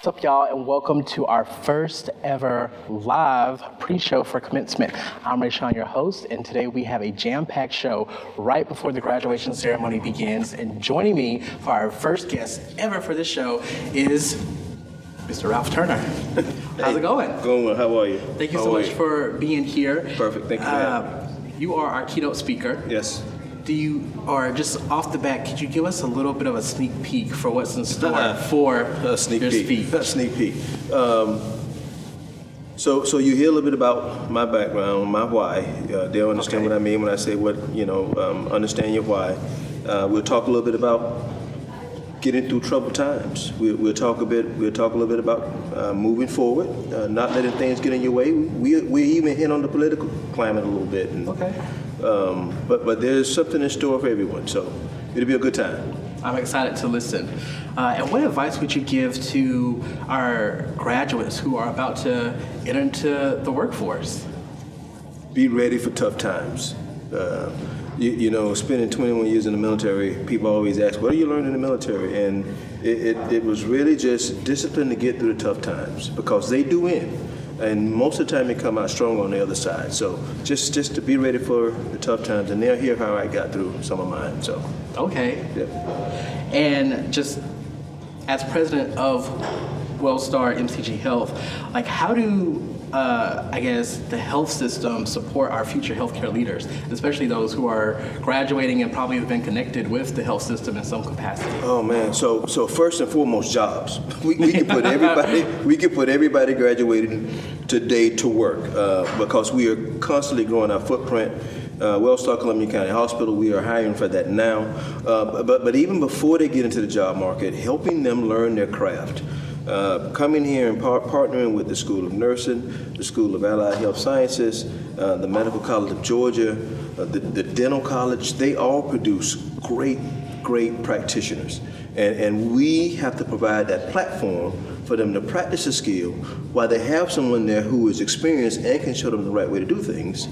What's up, y'all, and welcome to our first ever live pre-show for Commencement. I'm Rayshawn, your host, and today we have a jam-packed show right before the graduation ceremony begins. And joining me for our first guest ever for this show is Mr. Ralph Turner. How's it going? Going well. How are you? Thank you so much for being here. Perfect. Thank you. You are our keynote speaker. Yes. Just off the bat, could you give us a little bit of a sneak peek for what's in store for your speech? A sneak peek. So you hear a little bit about my background, my why. They'll understand what I mean when I say understand your why. We'll talk a little bit about getting through troubled times. We'll talk a little bit about moving forward, not letting things get in your way. We even hit on the political climate a little bit. But there's something in store for everyone, so it'll be a good time. I'm excited to listen. And what advice would you give to our graduates who are about to enter into the workforce? Be ready for tough times. Spending 21 years in the military, people always ask, what do you learn in the military? And it was really just discipline to get through the tough times, because they do end. And most of the time, you come out strong on the other side. So just to be ready for the tough times, and they'll hear how I got through some of mine. So okay. Yeah. And just as president of Wellstar MCG Health, how do the health system support our future healthcare leaders, especially those who are graduating and probably have been connected with the health system in some capacity? Oh man, so first and foremost, jobs. We can put everybody graduating today to work because we are constantly growing our footprint. Wellstar Columbia County Hospital, we are hiring for that now. But even before they get into the job market, helping them learn their craft. Coming here and partnering with the School of Nursing, the School of Allied Health Sciences, the Medical College of Georgia, the Dental College, they all produce great practitioners. And we have to provide that platform for them to practice a skill while they have someone there who is experienced and can show them the right way to do things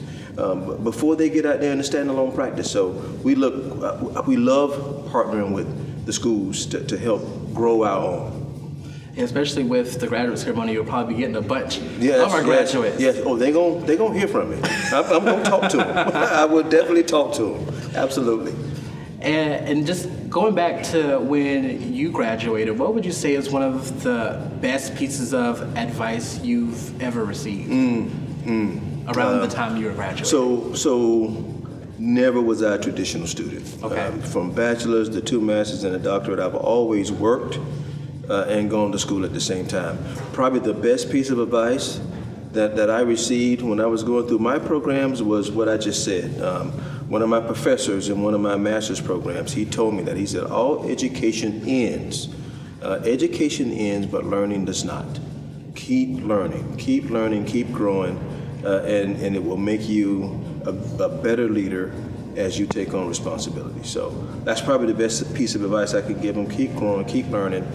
before they get out there in the standalone practice. So we love partnering with the schools to help grow our own. And especially with the graduate ceremony, you'll probably be getting a bunch of our graduates. Yes. Oh, they're gonna hear from me. I'm gonna talk to them. I will definitely talk to them. Absolutely. And just going back to when you graduated, what would you say is one of the best pieces of advice you've ever received around the time you were graduating? So never was I a traditional student. Okay. From bachelor's to 2 masters and a doctorate, I've always worked and gone to school at the same time. Probably the best piece of advice that I received when I was going through my programs was what I just said. One of my professors in one of my master's programs, he told me that. He said, all education ends. Education ends, but learning does not. Keep learning, keep growing, and it will make you a better leader as you take on responsibility. So that's probably the best piece of advice I could give them. Keep growing, keep learning,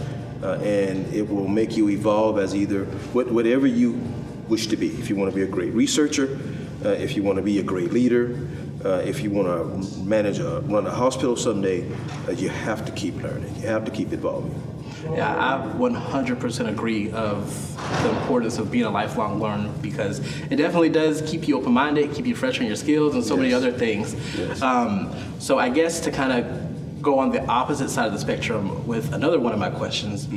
and it will make you evolve as either whatever you wish to be. If you want to be a great researcher, if you want to be a great leader, if you want to run a hospital someday, you have to keep learning. You have to keep evolving. Yeah, I 100% agree of the importance of being a lifelong learner, because it definitely does keep you open-minded, keep you fresh on your skills, and so many other things. Yes. So I guess to kind of go on the opposite side of the spectrum with another one of my questions,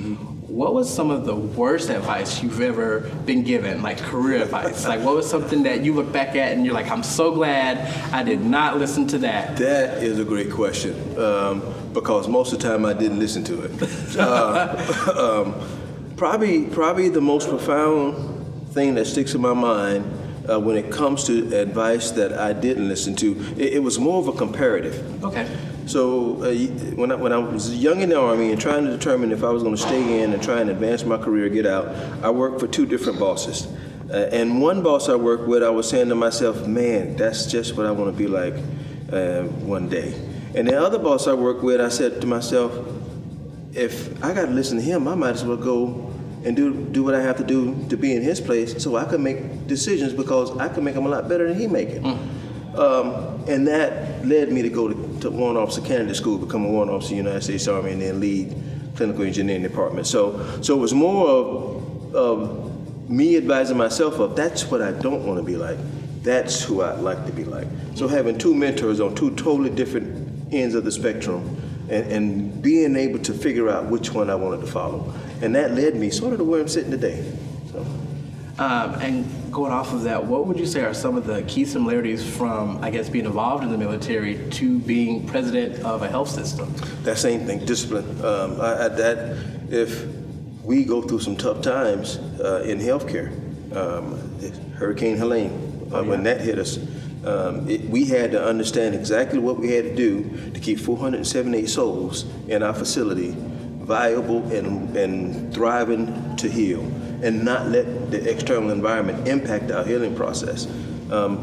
what was some of the worst advice you've ever been given, like career advice? What was something that you look back at and you're like, I'm so glad I did not listen to that? That is a great question, because most of the time I didn't listen to it. Probably the most profound thing that sticks in my mind when it comes to advice that I didn't listen to, it was more of a comparative. Okay. So when I was young in the Army and trying to determine if I was going to stay in and try and advance my career, get out, I worked for 2 different bosses. And one boss I worked with, I was saying to myself, man, that's just what I want to be like one day. And the other boss I worked with, I said to myself, if I got to listen to him, I might as well go and do what I have to do to be in his place so I can make decisions, because I can make them a lot better than he making. And that led me to go to Warrant Officer Candidate School, become a Warrant Officer in the United States Army, and then lead clinical engineering department. So it was more of me advising myself of that's what I don't want to be like. That's who I'd like to be like. So having two mentors on two totally different ends of the spectrum and being able to figure out which one I wanted to follow. And that led me sort of to where I'm sitting today. So. And going off of that, what would you say are some of the key similarities from, I guess, being involved in the military to being president of a health system? That same thing, discipline. If we go through some tough times in healthcare, Hurricane Helene, when that hit us, we had to understand exactly what we had to do to keep 478 souls in our facility viable and thriving to heal, and not let the external environment impact our healing process. 4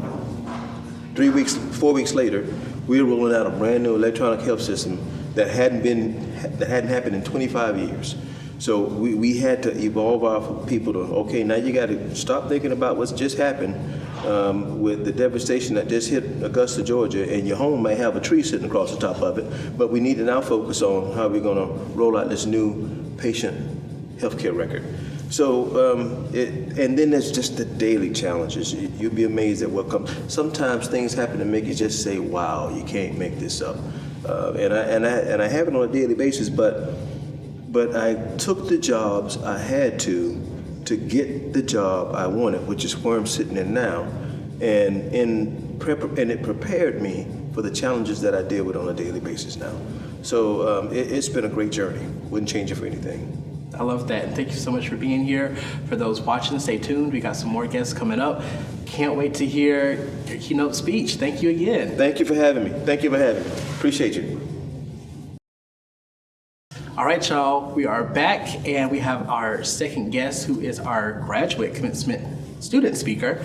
weeks later, we were rolling out a brand new electronic health system that hadn't happened in 25 years. So we had to evolve our people to, okay, now you got to stop thinking about what's just happened with the devastation that just hit Augusta, Georgia, and your home may have a tree sitting across the top of it, but we need to now focus on how we're going to roll out this new patient healthcare record. So, and then there's just the daily challenges. You'll be amazed at what comes. Sometimes things happen to make you just say, wow, you can't make this up. And I have it on a daily basis, but I took the jobs I had to get the job I wanted, which is where I'm sitting in now, and it prepared me for the challenges that I deal with on a daily basis now. So it's been a great journey. Wouldn't change it for anything. I love that, and thank you so much for being here. For those watching, stay tuned. We got some more guests coming up. Can't wait to hear your keynote speech. Thank you again. Thank you for having me. Appreciate you. All right, y'all, we are back, and we have our second guest, who is our graduate commencement student speaker.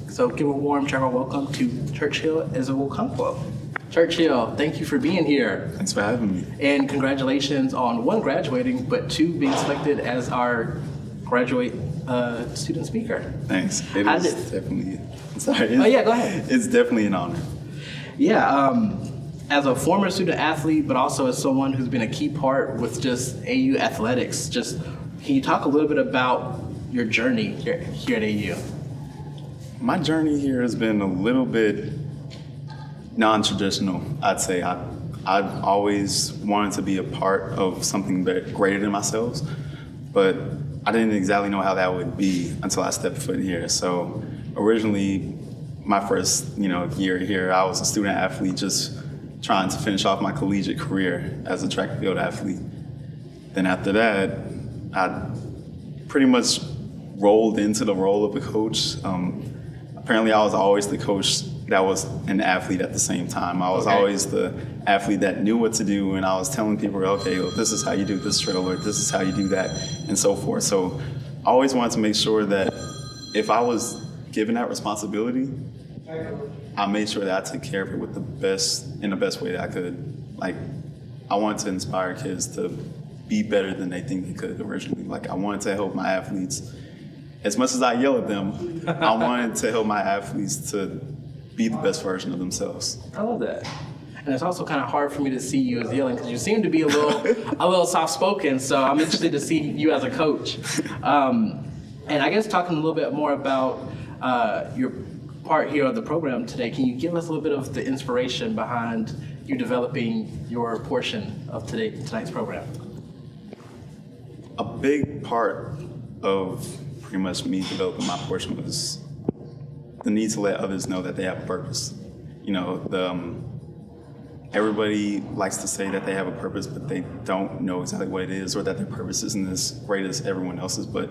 So give a warm Jaguar welcome to Churchill Ezeokonkwo. Churchill, thank you for being here. Thanks for having me. And congratulations on one, graduating, but two, being selected as our graduate student speaker. Thanks. It is definitely. Sorry. Oh yeah, go ahead. It's definitely an honor. Yeah. As a former student athlete, but also as someone who's been a key part with just AU athletics, can you talk a little bit about your journey here at AU? My journey here has been a little bit non-traditional, I'd say. I've always wanted to be a part of something greater than myself, but I didn't exactly know how that would be until I stepped foot here. So originally, my first year here, I was a student athlete just trying to finish off my collegiate career as a track and field athlete. Then after that, I pretty much rolled into the role of a coach. Apparently I was always the coach that was an athlete at the same time. I was always the athlete that knew what to do, and I was telling people, okay, well, this is how you do this drill, or this is how you do that, and so forth. So I always wanted to make sure that if I was given that responsibility, I made sure that I took care of it with the best way that I could. Like, I wanted to inspire kids to be better than they think they could originally. Like, I wanted to help my athletes. As much as I yell at them, I wanted to help my athletes to be the best version of themselves. I love that. And it's also kind of hard for me to see you as yelling, because you seem to be a little soft-spoken, so I'm interested to see you as a coach. And I guess talking a little bit more about your part here of the program today, can you give us a little bit of the inspiration behind you developing your portion of tonight's program? A big part of pretty much me developing my portion was the need to let others know that they have a purpose. Everybody likes to say that they have a purpose, but they don't know exactly what it is, or that their purpose isn't as great as everyone else's. But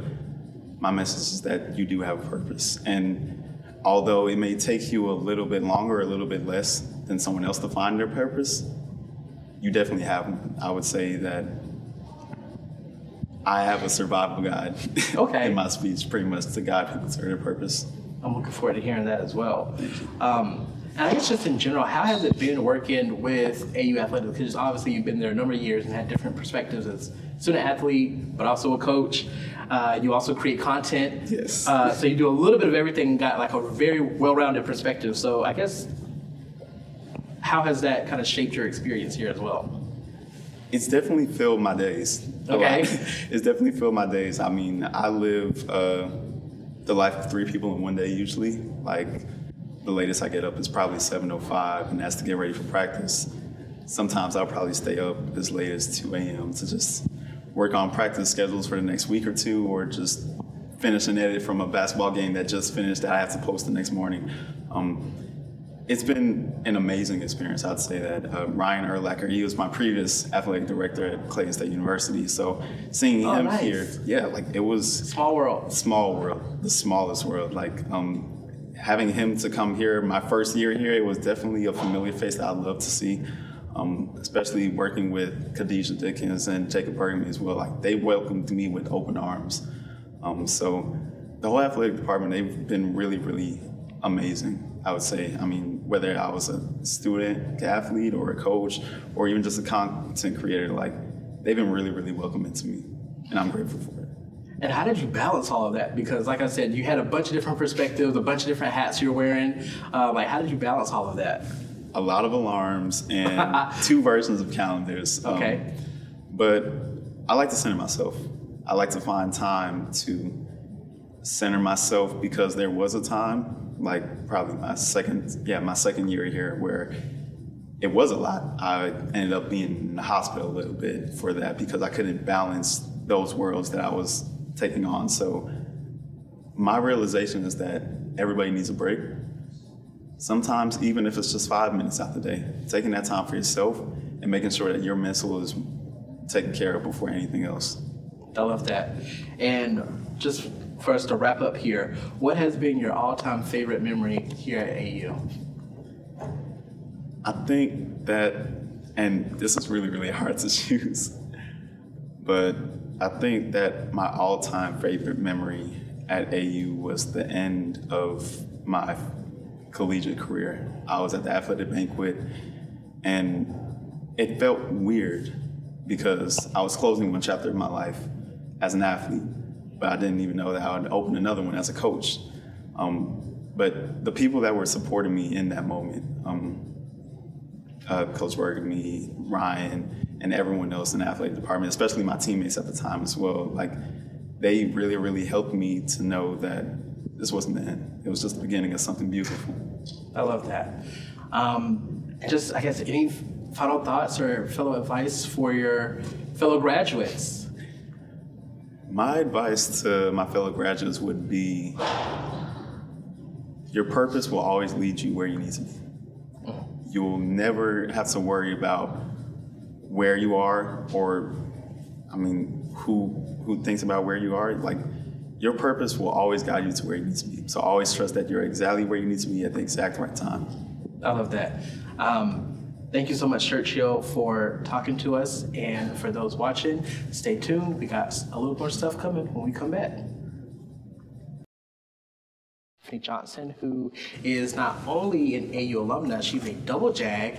my message is that you do have a purpose. And although it may take you a little bit longer, a little bit less than someone else to find their purpose, you definitely have one. I would say that I have a survival guide in my speech, pretty much, to guide people to their purpose. I'm looking forward to hearing that as well. And I guess just in general, how has it been working with AU Athletics? Because obviously you've been there a number of years and had different perspectives as student athlete, but also a coach. You also create content. Yes. So you do a little bit of everything, got like a very well-rounded perspective. So I guess, how has that kind of shaped your experience here as well? It's definitely filled my days. Okay. It's definitely filled my days. I mean, I live the life of 3 people in one day usually. Like, the latest I get up is probably 7:05, and that's to get ready for practice. Sometimes I'll probably stay up as late as 2 a.m. to just work on practice schedules for the next week or two, or just finish an edit from a basketball game that just finished that I have to post the next morning. It's been an amazing experience, I'd say that. Ryan Urlacher, he was my previous athletic director at Clayton State University, so seeing him nice. here, yeah, like it was... Small world. Small world, the smallest world. Like, having him to come here, my first year here, it was definitely a familiar face that I'd love to see, especially working with Khadijah Dickens and Jacob Bergman as well. Like, they welcomed me with open arms. So the whole athletic department, they've been really, really amazing, I would say. I mean, whether I was a student, athlete, or a coach, or even just a content creator, like, they've been really, really welcoming to me, and I'm grateful for it. And how did you balance all of that? Because like I said, you had a bunch of different perspectives, a bunch of different hats you're wearing. Like, how did you balance all of that? A lot of alarms and 2 versions of calendars. Okay. But I like to center myself. I like to find time to center myself, because there was a time, like probably my second year here, where it was a lot. I ended up being in the hospital a little bit for that, because I couldn't balance those worlds that I was taking on. So my realization is that everybody needs a break. Sometimes, even if it's just 5 minutes out the day, taking that time for yourself and making sure that your mental is taken care of before anything else. I love that. And just for us to wrap up here, what has been your all-time favorite memory here at AU? I think that, and this is really, really hard to choose, but I think that my all-time favorite memory at AU was the end of my collegiate career. I was at the athletic banquet, and it felt weird because I was closing one chapter of my life as an athlete, but I didn't even know that I would open another one as a coach. But the people that were supporting me in that moment, Coach Bergamy, Ryan, and everyone else in the athletic department, especially my teammates at the time as well, like, they really, really helped me to know that this wasn't the end. It was just the beginning of something beautiful. I love that. Just, I guess, any final thoughts or fellow advice for your fellow graduates? My advice to my fellow graduates would be, your purpose will always lead you where you need to be. You'll never have to worry about where you are, or, I mean, who thinks about where you are. Like, your purpose will always guide you to where you need to be. So always trust that you're exactly where you need to be at the exact right time. I love that. Thank you so much, Churchill, for talking to us. And for those watching, stay tuned. We got a little more stuff coming when we come back. Johnson, who is not only an AU alumna, she's a double JAG,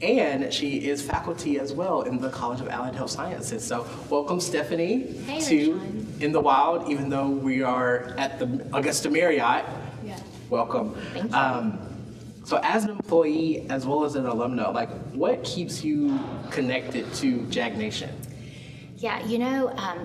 and she is faculty as well in the College of Allied Health Sciences. So welcome, Stephanie, to In the Wild, even though we are at the Augusta Marriott. Yeah. Welcome. Thank you. So as an employee, as well as an alumna, like, what keeps you connected to JAG Nation? Yeah,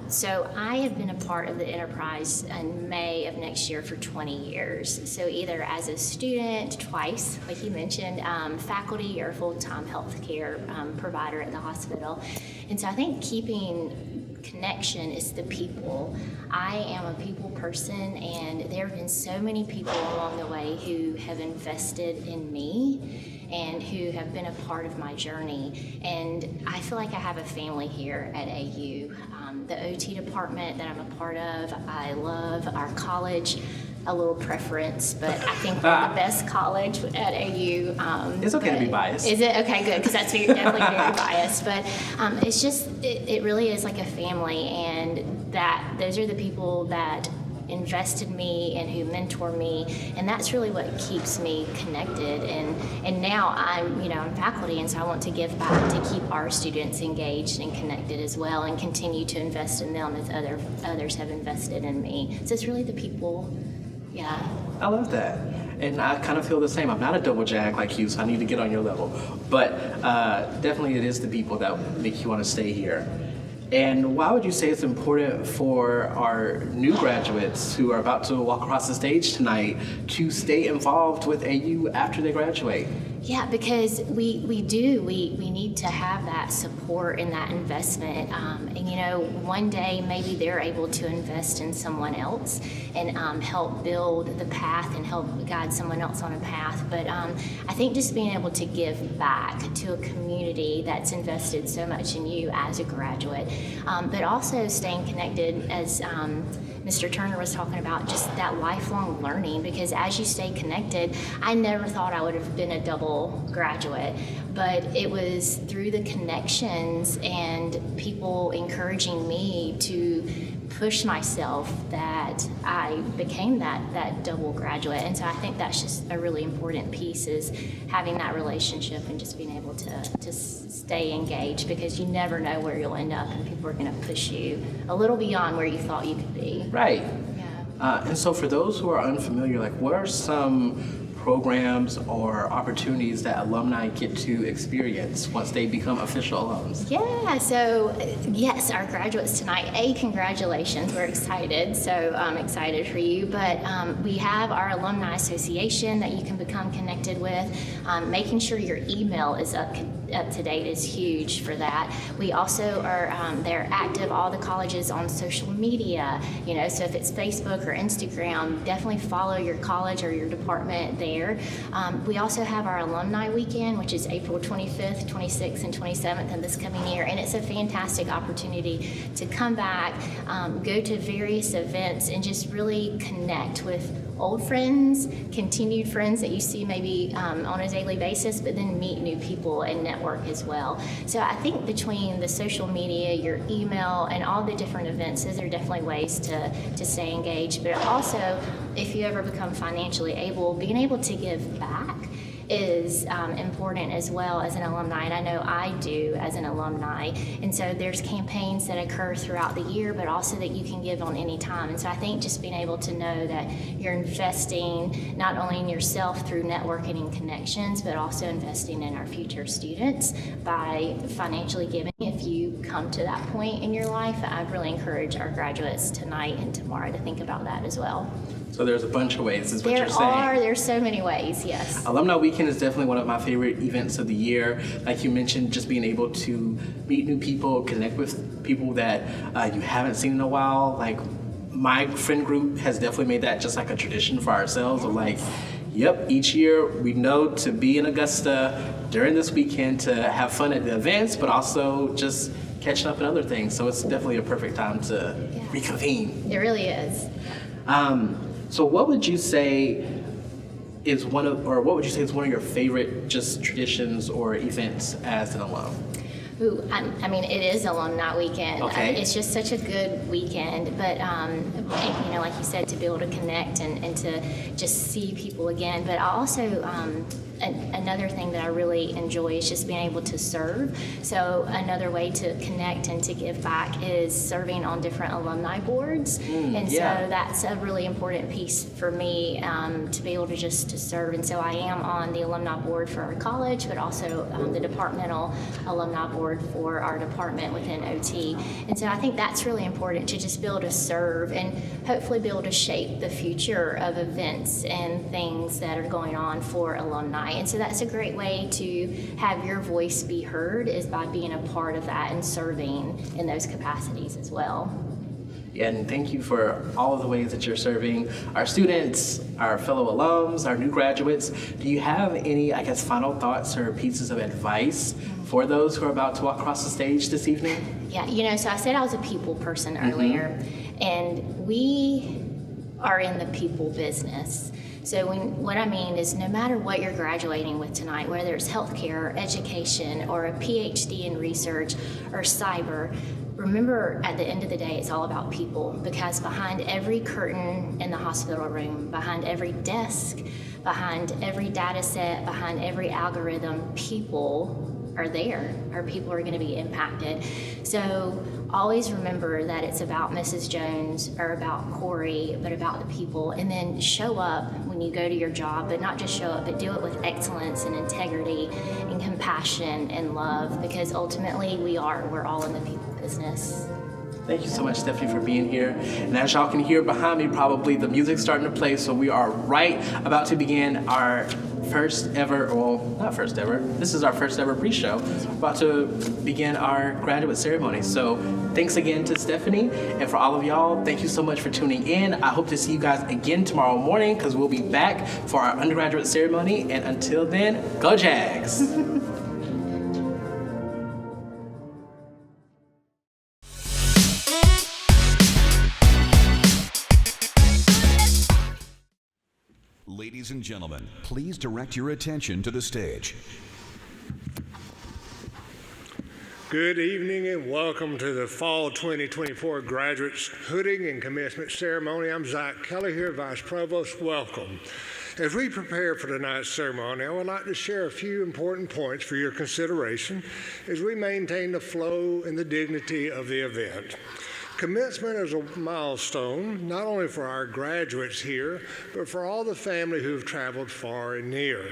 so I have been a part of the enterprise in May of next year for 20 years. So either as a student twice, like you mentioned, faculty, or full-time healthcare provider at the hospital. And so I think keeping connection is the people. I am a people person, and there have been so many people along the way who have invested in me and who have been a part of my journey. And I feel like I have a family here at AU. The OT department that I'm a part of, I love our college. A little preference, but I think we're the best college at AU. It's okay to be biased. Is it? Okay, good, because that's definitely very biased. But it's just, it really is like a family, and that those are the people that invested me and who mentor me, and that's really what keeps me connected. And now I'm faculty, and so I want to give back to keep our students engaged and connected as well, and continue to invest in them as others have invested in me. So it's really the people Yeah. I love that. And I kind of feel the same. I'm not a double jag like you, so I need to get on your level. But definitely it is the people that make you want to stay here. And why would you say it's important for our new graduates who are about to walk across the stage tonight to stay involved with AU after they graduate? Yeah, because we need to have that support and that investment. And you know, one day maybe they're able to invest in someone else and help build the path and help guide someone else on a path. But I think just being able to give back to a community that's invested so much in you as a graduate, but also staying connected as Mr. Turner was talking about, just that lifelong learning, because as you stay connected, I never thought I would have been a double graduate, but it was through the connections and people encouraging me to push myself that I became that double graduate. And so I think that's just a really important piece, is having that relationship and just being able to stay engaged, because you never know where you'll end up and people are going to push you a little beyond where you thought you could be. Right. Yeah. And so for those who are unfamiliar, like what are some programs or opportunities that alumni get to experience once they become official alums? Yeah, so yes, our graduates tonight, congratulations, we're excited, so I'm excited for you, but we have our Alumni Association that you can become connected with. Making sure your email is up to date is huge for that. We also are, they're active, all the colleges on social media, you know, so if it's Facebook or Instagram, definitely follow your college or your department there. We also have our Alumni Weekend, which is April 25th, 26th, and 27th in this coming year, and it's a fantastic opportunity to come back, go to various events, and just really connect with old friends, continued friends that you see maybe on a daily basis, but then meet new people and network as well. So I think between the social media, your email, and all the different events, those are definitely ways to stay engaged. But also, if you ever become financially able, being able to give back is important as well as an alumni, and I know I do as an alumni. And so there's campaigns that occur throughout the year, but also that you can give on any time. And so I think just being able to know that you're investing not only in yourself through networking and connections, but also investing in our future students by financially giving. If you come to that point in your life, I'd really encourage our graduates tonight and tomorrow to think about that as well. So there's a bunch of ways, is what you're saying. There's so many ways, yes. Alumni Weekend is definitely one of my favorite events of the year. Like you mentioned, just being able to meet new people, connect with people that you haven't seen in a while. Like my friend group has definitely made that just like a tradition for ourselves of like, yep, each year we know to be in Augusta during this weekend to have fun at the events, but also just catching up on other things. So it's definitely a perfect time to reconvene. It really is. So what would you say is one of your favorite just traditions or events as an alum? Ooh, I mean, it is Alumni Weekend. Okay. It's just such a good weekend, but you know, like you said, to be able to connect and to just see people again. But I also, another thing that I really enjoy is just being able to serve. So another way to connect and to give back is serving on different alumni boards. So that's a really important piece for me, to be able to just to serve. And so I am on the alumni board for our college, but also the departmental alumni board for our department within OT. And so I think that's really important, to just be able to serve and hopefully be able to shape the future of events and things that are going on for alumni. And so that's a great way to have your voice be heard, is by being a part of that and serving in those capacities as well. And thank you for all of the ways that you're serving our students, our fellow alums, our new graduates. Do you have any, I guess, final thoughts or pieces of advice for those who are about to walk across the stage this evening? Yeah, you know, so I said I was a people person earlier, and we are in the people business. So what I mean is, no matter what you're graduating with tonight, whether it's healthcare, or education, or a PhD in research, or cyber, remember, at the end of the day, it's all about people, because behind every curtain in the hospital room, behind every desk, behind every data set, behind every algorithm, people are there, or people are going to be impacted. So always remember that it's about Mrs. Jones or about Corey, but about the people, and then show up when you go to your job, but not just show up, but do it with excellence and integrity and compassion and love, because ultimately we're all in the people business. Thank you so much, Stephanie, for being here. And as y'all can hear behind me, probably the music's starting to play, so we are right about to begin our first ever, well, not first ever, this is our first ever pre-show. We're about to begin our graduate ceremony. So thanks again to Stephanie, and for all of y'all, thank you so much for tuning in. I hope to see you guys again tomorrow morning, because we'll be back for our undergraduate ceremony, and until then, go Jags! Ladies and gentlemen, please direct your attention to the stage. Good evening and welcome to the Fall 2024 Graduates Hooding and Commencement Ceremony. I'm Zach Kelly here, Vice Provost. Welcome. As we prepare for tonight's ceremony, I would like to share a few important points for your consideration as we maintain the flow and the dignity of the event. Commencement is a milestone, not only for our graduates here, but for all the family who have traveled far and near.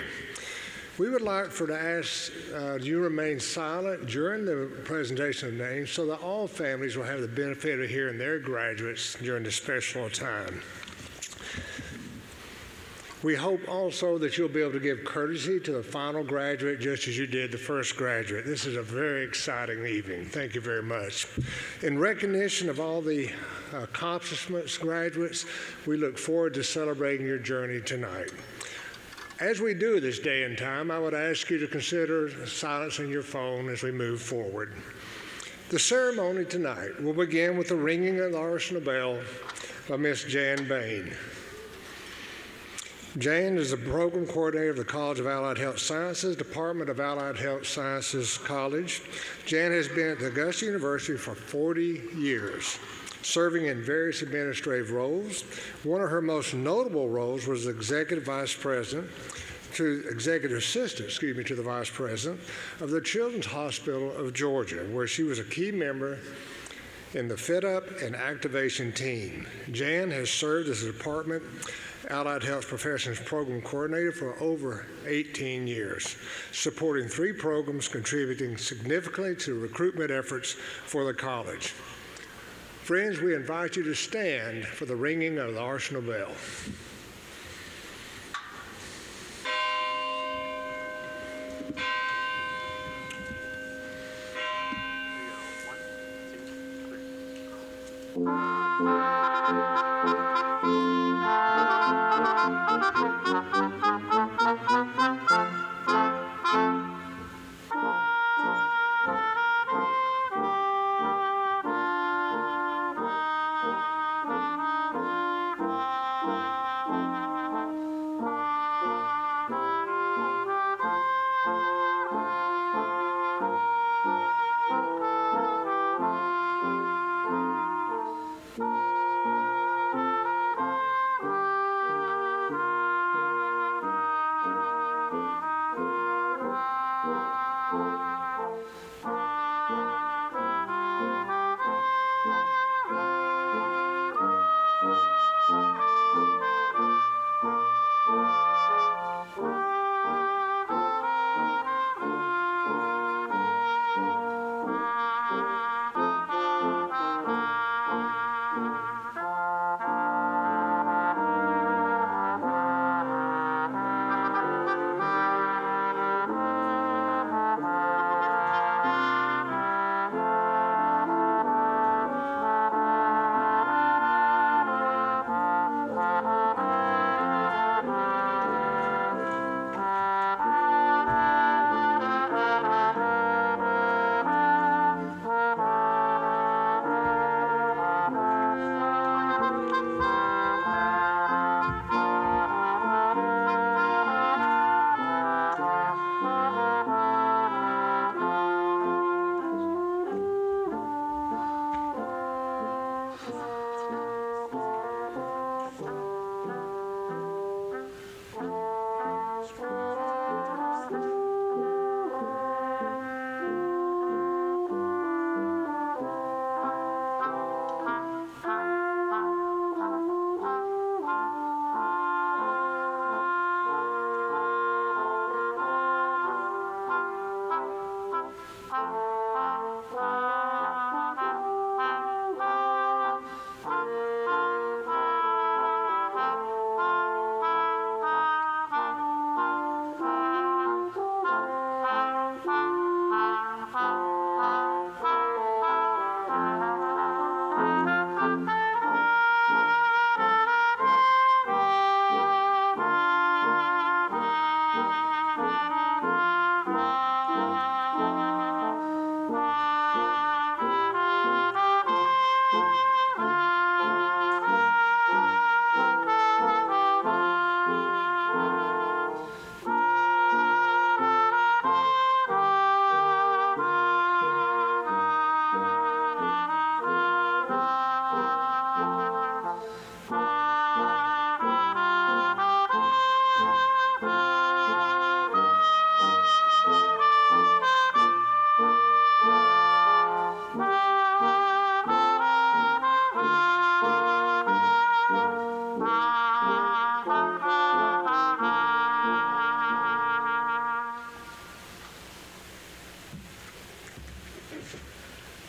We would like to ask you remain silent during the presentation of names so that all families will have the benefit of hearing their graduates during this special time. We hope also that you'll be able to give courtesy to the final graduate just as you did the first graduate. This is a very exciting evening. Thank you very much. In recognition of all the accomplishments, graduates, we look forward to celebrating your journey tonight. As we do this day and time, I would ask you to consider silencing your phone as we move forward. The ceremony tonight will begin with the ringing of the arsenal bell by Miss Jan Bain. Jan is the program coordinator of the College of Allied Health Sciences, Department of Allied Health Sciences College. Jan has been at the Augusta University for 40 years, serving in various administrative roles. One of her most notable roles was executive assistant to the Vice President of the Children's Hospital of Georgia, where she was a key member in the Fit Up and Activation team. Jan has served as the Department Allied Health Professions Program Coordinator for over 18 years, supporting 3 programs contributing significantly to recruitment efforts for the college. Friends, we invite you to stand for the ringing of the arsenal bell.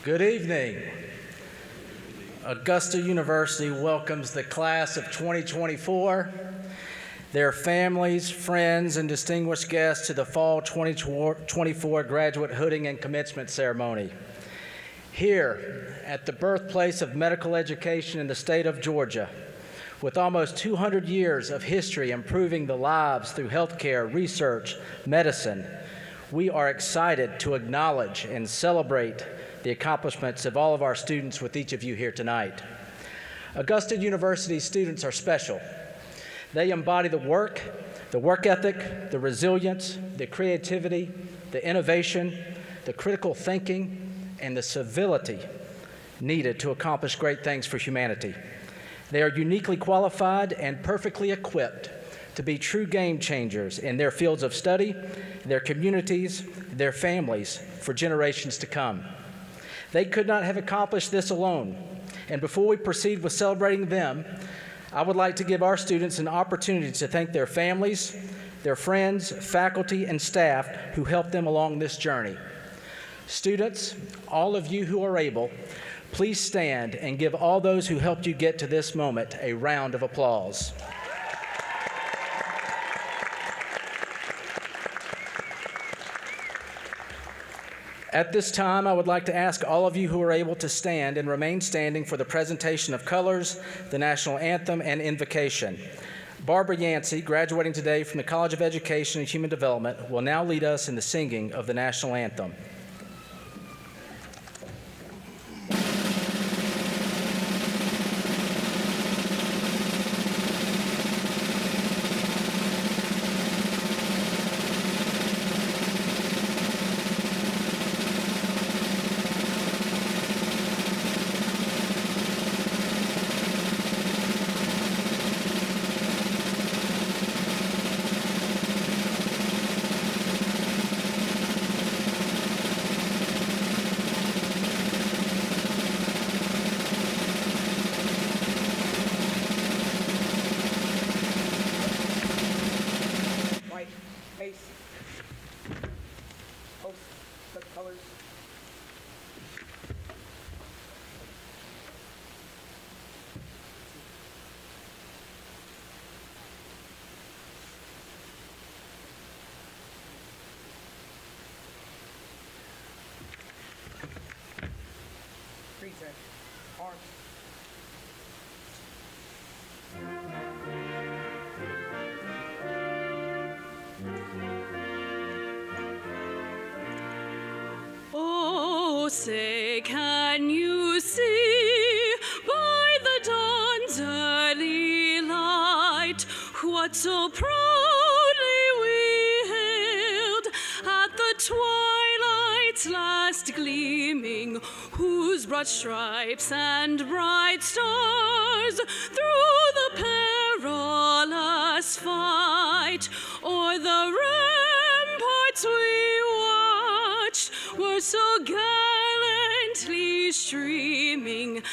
Good evening. Augusta University welcomes the class of 2024, their families, friends, and distinguished guests to the Fall 2024 Graduate Hooding and Commencement Ceremony. Here, at the birthplace of medical education in the state of Georgia, with almost 200 years of history improving the lives through healthcare, research, medicine, we are excited to acknowledge and celebrate the accomplishments of all of our students with each of you here tonight. Augusta University students are special. They embody the work ethic, the resilience, the creativity, the innovation, the critical thinking, and the civility needed to accomplish great things for humanity. They are uniquely qualified and perfectly equipped to be true game changers in their fields of study, their communities, their families for generations to come. They could not have accomplished this alone. And before we proceed with celebrating them, I would like to give our students an opportunity to thank their families, their friends, faculty, and staff who helped them along this journey. Students, all of you who are able, please stand and give all those who helped you get to this moment a round of applause. At this time, I would like to ask all of you who are able to stand and remain standing for the presentation of colors, the national anthem, and invocation. Barbara Yancey, graduating today from the College of Education and Human Development, will now lead us in the singing of the national anthem. Oh, say, can you see by the dawn's early light what so proudly we hailed at the twilight's last gleaming, whose broad stripes and bright stars through the perilous fight o'er the ramparts we watched were so gallantly streaming, and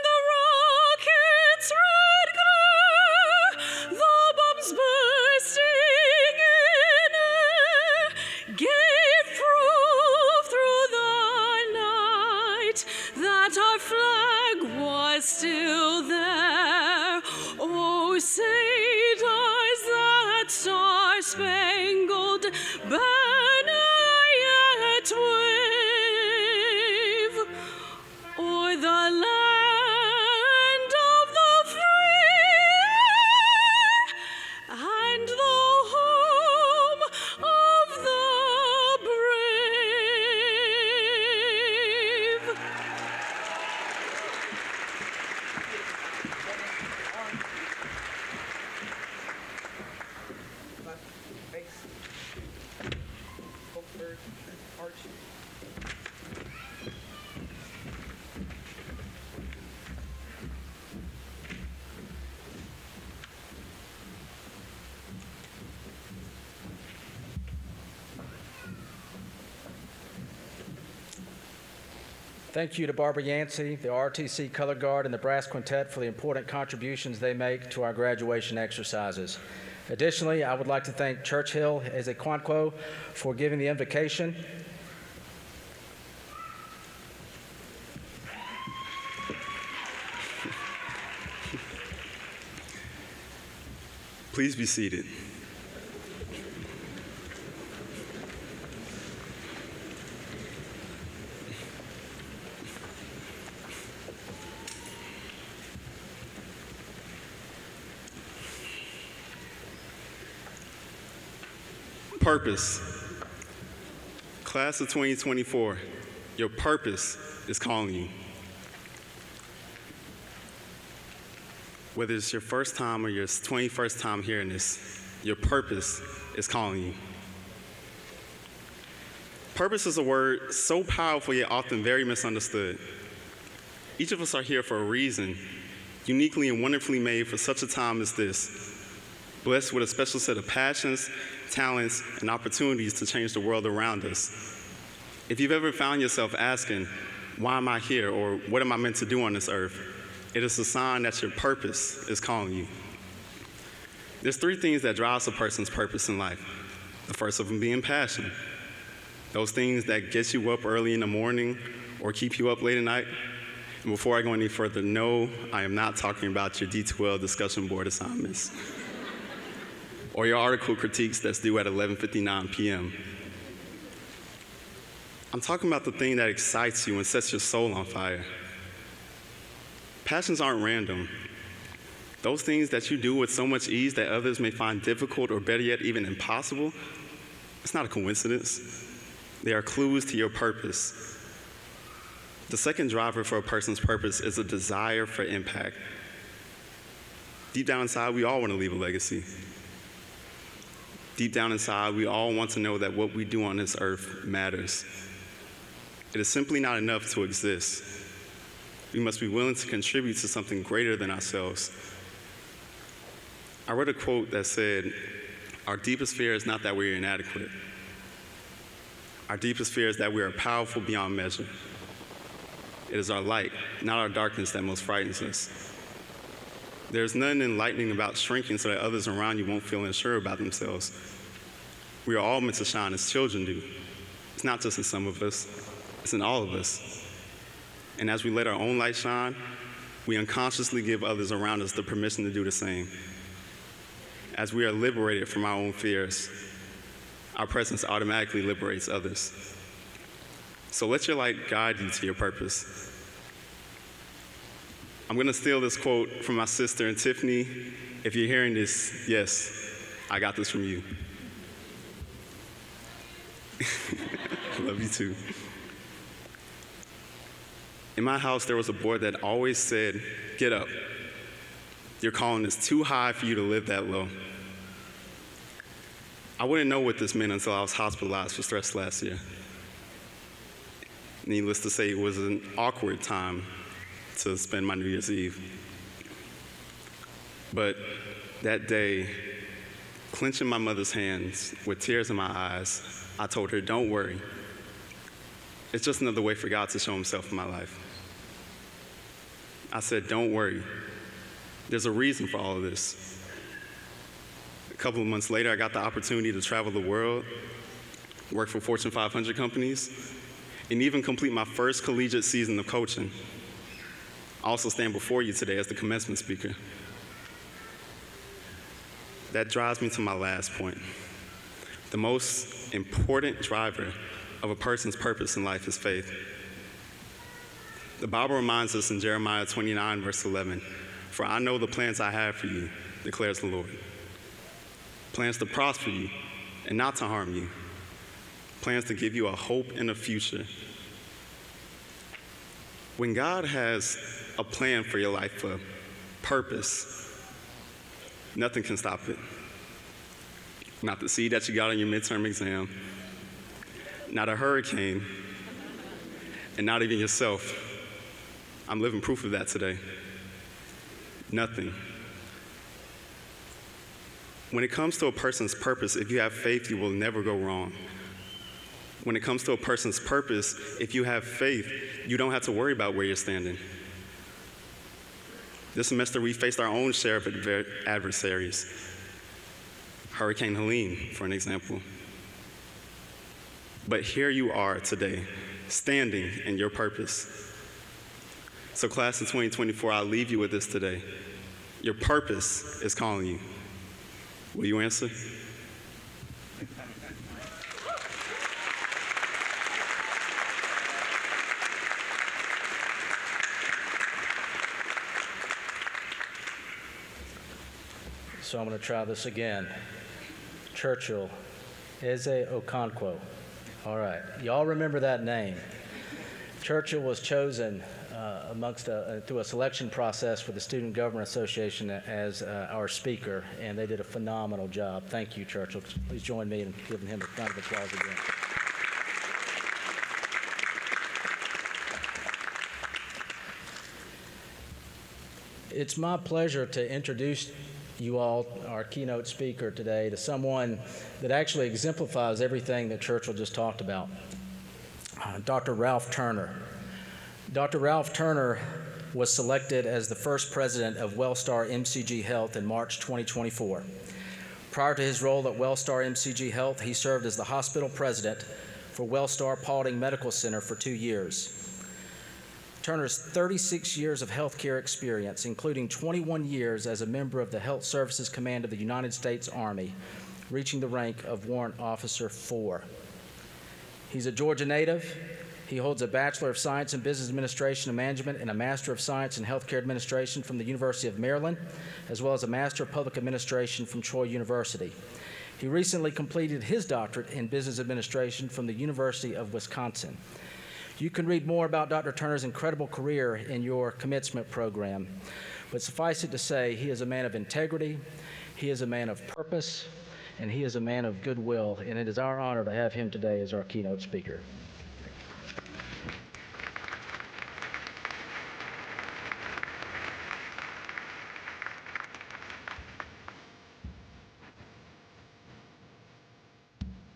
the rocket's red glare, the bombs bursting in air, gave proof through the night that our flag was still there. Oh, say does that star-spangled banner yet wave o'er the land of the free and the home of the brave? Thank you to Barbara Yancey, the RTC Color Guard, and the Brass Quintet for the important contributions they make to our graduation exercises. Additionally, I would like to thank Churchill Ezeokonkwo for giving the invocation. Please be seated. Purpose. Class of 2024, your purpose is calling you. Whether it's your first time or your 21st time hearing this, your purpose is calling you. Purpose is a word so powerful yet often very misunderstood. Each of us are here for a reason, uniquely and wonderfully made for such a time as this, blessed with a special set of passions, talents, and opportunities to change the world around us. If you've ever found yourself asking, why am I here, or what am I meant to do on this earth, it is a sign that your purpose is calling you. There's three things that drives a person's purpose in life. The first of them being passion. Those things that get you up early in the morning or keep you up late at night. And before I go any further, no, I am not talking about your D12 discussion board assignments or your article critiques that's due at 11:59 p.m. I'm talking about the thing that excites you and sets your soul on fire. Passions aren't random. Those things that you do with so much ease that others may find difficult or better yet, even impossible, it's not a coincidence. They are clues to your purpose. The second driver for a person's purpose is a desire for impact. Deep down inside, we all want to leave a legacy. Deep down inside, we all want to know that what we do on this earth matters. It is simply not enough to exist. We must be willing to contribute to something greater than ourselves. I read a quote that said, "Our deepest fear is not that we are inadequate. Our deepest fear is that we are powerful beyond measure. It is our light, not our darkness, that most frightens us." There's nothing enlightening about shrinking so that others around you won't feel unsure about themselves. We are all meant to shine as children do. It's not just in some of us, it's in all of us. And as we let our own light shine, we unconsciously give others around us the permission to do the same. As we are liberated from our own fears, our presence automatically liberates others. So let your light guide you to your purpose. I'm going to steal this quote from my sister and Tiffany. If you're hearing this, yes, I got this from you. I love you too. In my house, there was a board that always said, "Get up. Your calling is too high for you to live that low." I wouldn't know what this meant until I was hospitalized for stress last year. Needless to say, it was an awkward time to spend my New Year's Eve. But that day, clenching my mother's hands with tears in my eyes, I told her, "Don't worry. It's just another way for God to show himself in my life." I said, "Don't worry. There's a reason for all of this." A couple of months later, I got the opportunity to travel the world, work for Fortune 500 companies, and even complete my first collegiate season of coaching. I also stand before you today as the commencement speaker. That drives me to my last point. The most important driver of a person's purpose in life is faith. The Bible reminds us in Jeremiah 29, verse 11, "For I know the plans I have for you, declares the Lord. Plans to prosper you and not to harm you. Plans to give you a hope and a future." When God has a plan for your life, a purpose, nothing can stop it. Not the C that you got on your midterm exam, not a hurricane, and not even yourself. I'm living proof of that today. Nothing. When it comes to a person's purpose, if you have faith, you will never go wrong. When it comes to a person's purpose, if you have faith, you don't have to worry about where you're standing. This semester, we faced our own share of adversaries. Hurricane Helene, for an example. But here you are today, standing in your purpose. So class of 2024, I'll leave you with this today. Your purpose is calling you. Will you answer? So I'm going to try this again. Churchill, Ezeokonkwo. All right, y'all remember that name. Churchill was chosen through a selection process for the Student Government Association as our speaker, and they did a phenomenal job. Thank you, Churchill. Please join me in giving him a round of applause again. It's my pleasure to introduce you all, our keynote speaker today, to someone that actually exemplifies everything that Churchill just talked about, Dr. Ralph Turner. Dr. Ralph Turner was selected as the first president of Wellstar MCG Health in March 2024. Prior to his role at Wellstar MCG Health, he served as the hospital president for Wellstar Paulding Medical Center for 2 years. Turner's 36 years of healthcare experience, including 21 years as a member of the Health Services Command of the United States Army, reaching the rank of Warrant Officer 4. He's a Georgia native. He holds a Bachelor of Science in Business Administration and Management and a Master of Science in Healthcare Administration from the University of Maryland, as well as a Master of Public Administration from Troy University. He recently completed his doctorate in Business Administration from the University of Wisconsin. You can read more about Dr. Turner's incredible career in your commencement program, but suffice it to say, he is a man of integrity, he is a man of purpose, and he is a man of goodwill, and it is our honor to have him today as our keynote speaker.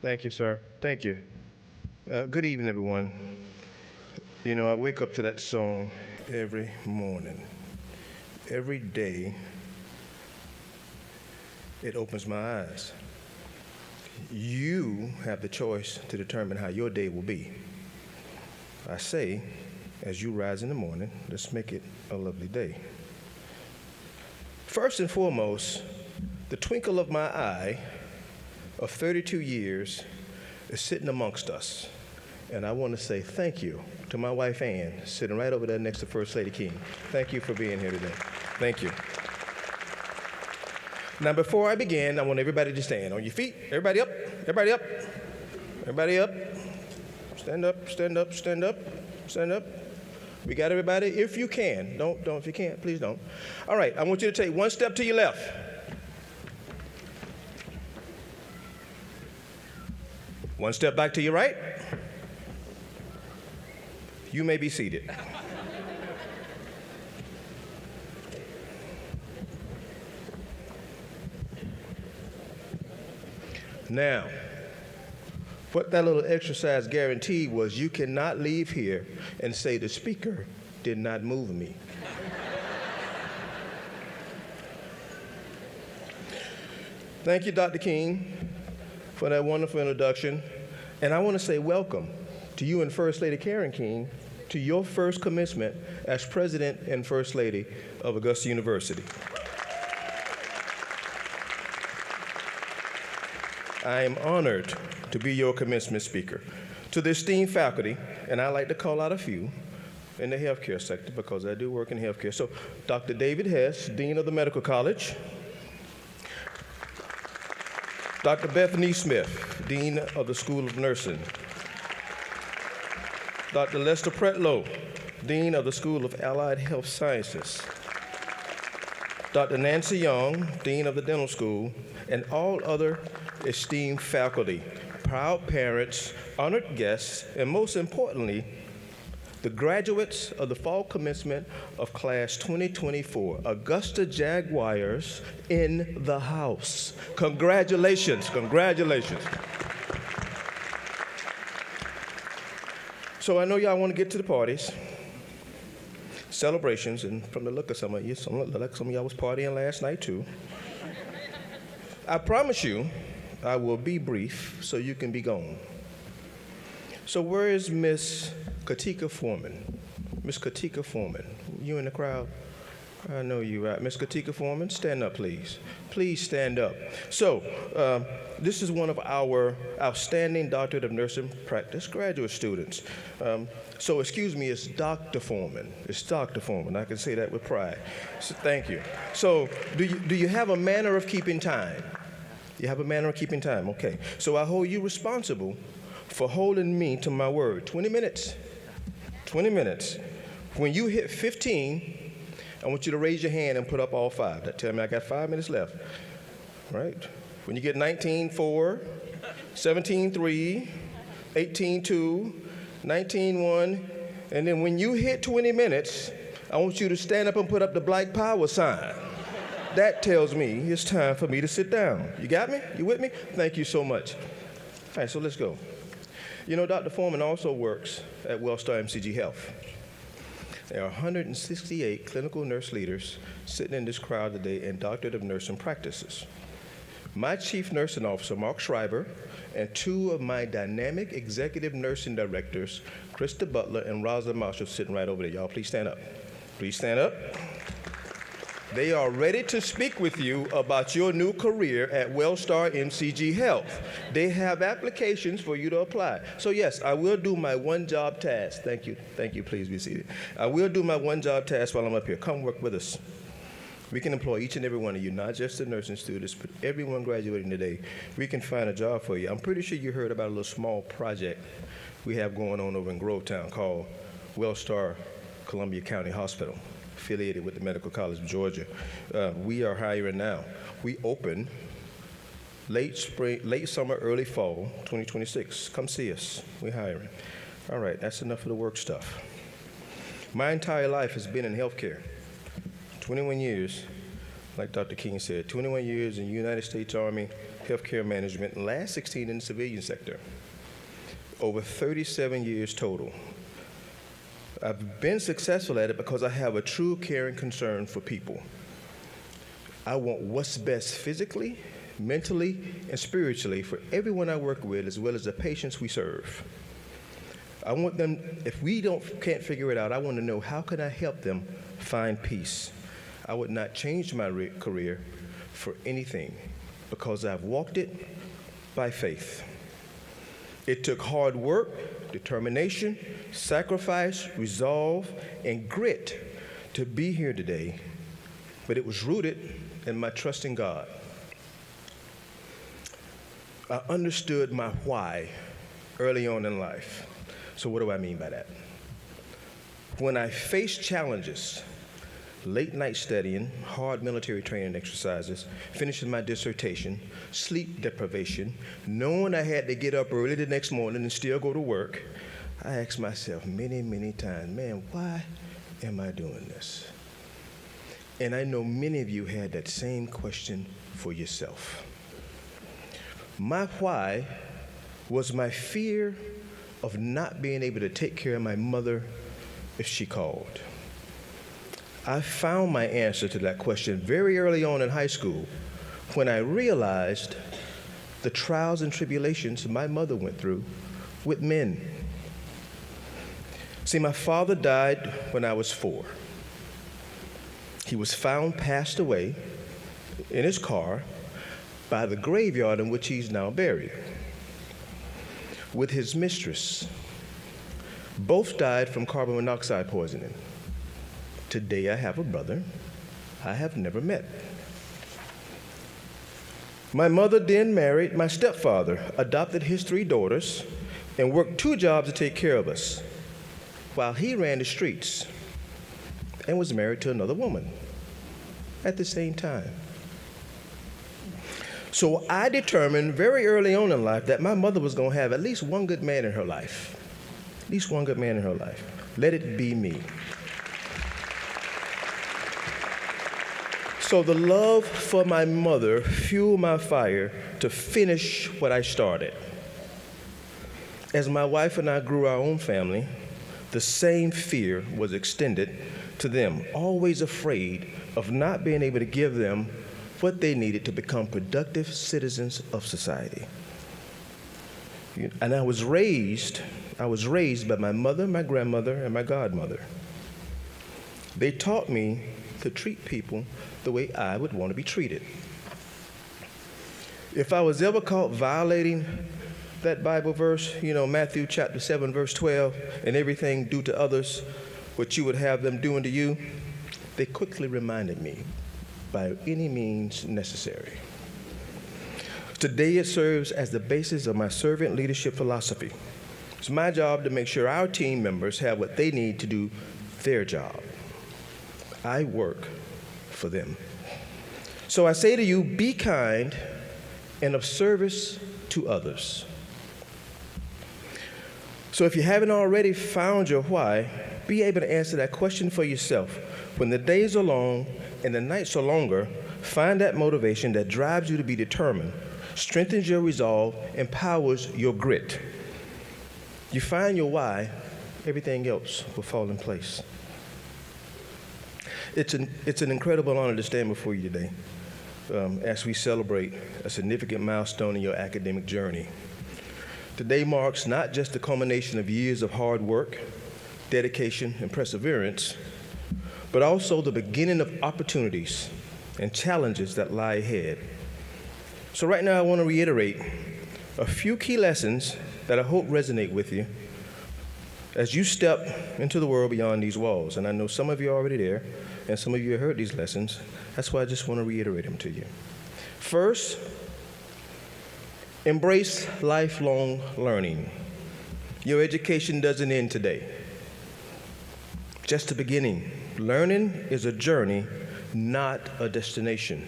Thank you, sir. Thank you. Good evening, everyone. You know, I wake up to that song every morning. Every day, it opens my eyes. You have the choice to determine how your day will be. I say, as you rise in the morning, let's make it a lovely day. First and foremost, the twinkle of my eye of 32 years is sitting amongst us. And I want to say thank you to my wife, Ann, sitting right over there next to First Lady King. Thank you for being here today. Thank you. Now, before I begin, I want everybody to stand on your feet. Everybody up, everybody up, everybody up. Stand up, stand up, stand up, stand up. We got everybody? If you can. Don't, if you can't, please don't. All right, I want you to take one step to your left. One step back to your right. You may be seated. Now, what that little exercise guaranteed was you cannot leave here and say the speaker did not move me. Thank you, Dr. King, for that wonderful introduction. And I want to say welcome to you and First Lady Karen King to your first commencement as President and First Lady of Augusta University. I am honored to be your commencement speaker. To the esteemed faculty, and I like to call out a few in the healthcare sector because I do work in healthcare. So Dr. David Hess, Dean of the Medical College. Dr. Beth NeSmith, Dean of the School of Nursing. Dr. Lester Pretlow, Dean of the School of Allied Health Sciences. Dr. Nancy Young, Dean of the Dental School, and all other esteemed faculty, proud parents, honored guests, and most importantly, the graduates of the fall commencement of class 2024, Augusta Jaguars in the house. Congratulations, congratulations. So I know y'all want to get to the parties, celebrations, and from the look of some of you, like some of y'all was partying last night too. I promise you, I will be brief so you can be gone. So where is Miss Katika Foreman? Miss Katika Foreman, you in the crowd? I know you're right. Ms. Katika Foreman, stand up, please. Please stand up. So, this is one of our outstanding Doctorate of Nursing Practice graduate students. So, excuse me, it's Dr. Foreman. It's Dr. Foreman. I can say that with pride. So, thank you. So, do you have a manner of keeping time? You have a manner of keeping time, okay. So I hold you responsible for holding me to my word. 20 minutes. 20 minutes. When you hit 15, I want you to raise your hand and put up all 5. That tell me I got 5 minutes left, right? When you get 19-4, 17-3, 18-2, 19-1, and then when you hit 20 minutes, I want you to stand up and put up the Black Power sign. That tells me it's time for me to sit down. You got me? You with me? Thank you so much. All right, so let's go. You know, Dr. Foreman also works at Wellstar MCG Health. There are 168 clinical nurse leaders sitting in this crowd today in Doctorate of Nursing practices. My Chief Nursing Officer, Mark Schreiber, and 2 of my dynamic executive nursing directors, Krista Butler and Rosalind Marshall, sitting right over there. Y'all, please stand up. Please stand up. They are ready to speak with you about your new career at Wellstar MCG Health. They have applications for you to apply. So yes, I will do my one-job task. Thank you. Thank you. Please be seated. I will do my one-job task while I'm up here. Come work with us. We can employ each and every one of you, not just the nursing students, but everyone graduating today. We can find a job for you. I'm pretty sure you heard about a little small project we have going on over in Grovetown called Wellstar Columbia County Hospital, affiliated with the Medical College of Georgia. We are hiring now. We open late summer, early fall, 2026. Come see us. We're hiring. All right, that's enough of the work stuff. My entire life has been in healthcare. 21 years, like Dr. King said, 21 years in the United States Army healthcare management, and last 16 in the civilian sector. Over 37 years total. I've been successful at it because I have a true care and concern for people. I want what's best physically, mentally, and spiritually for everyone I work with, as well as the patients we serve. I want them, if we can't figure it out, I want to know how can I help them find peace. I would not change my career for anything because I've walked it by faith. It took hard work, determination, sacrifice, resolve, and grit to be here today, but it was rooted in my trust in God. I understood my why early on in life. So what do I mean by that? When I faced challenges, late night studying, hard military training exercises, finishing my dissertation, sleep deprivation, knowing I had to get up early the next morning and still go to work, I asked myself many, many times, man, why am I doing this? And I know many of you had that same question for yourself. My why was my fear of not being able to take care of my mother if she called. I found my answer to that question very early on in high school when I realized the trials and tribulations my mother went through with men. See, my father died when I was 4. He was found passed away in his car by the graveyard in which he's now buried with his mistress. Both died from carbon monoxide poisoning. Today I have a brother I have never met. My mother then married my stepfather, adopted his 3 daughters, and worked 2 jobs to take care of us, while he ran the streets and was married to another woman at the same time. So I determined very early on in life that my mother was going to have at least one good man in her life. At least one good man in her life. Let it be me. So the love for my mother fueled my fire to finish what I started. As my wife and I grew our own family, the same fear was extended to them, always afraid of not being able to give them what they needed to become productive citizens of society. And I was raised by my mother, my grandmother, and my godmother. They taught me to treat people the way I would want to be treated. If I was ever caught violating that Bible verse, Matthew chapter 7, verse 12, and everything do to others what you would have them do unto you, they quickly reminded me, by any means necessary. Today it serves as the basis of my servant leadership philosophy. It's my job to make sure our team members have what they need to do their job. I work for them. So I say to you, be kind and of service to others. So if you haven't already found your why, be able to answer that question for yourself. When the days are long and the nights are longer, find that motivation that drives you to be determined, strengthens your resolve, empowers your grit. You find your why, everything else will fall in place. It's an incredible honor to stand before you today as we celebrate a significant milestone in your academic journey. Today marks not just the culmination of years of hard work, dedication, and perseverance, but also the beginning of opportunities and challenges that lie ahead. So right now I want to reiterate a few key lessons that I hope resonate with you as you step into the world beyond these walls. And I know some of you are already there, and some of you have heard these lessons. That's why I just want to reiterate them to you. First, embrace lifelong learning. Your education doesn't end today. Just the beginning. Learning is a journey, not a destination.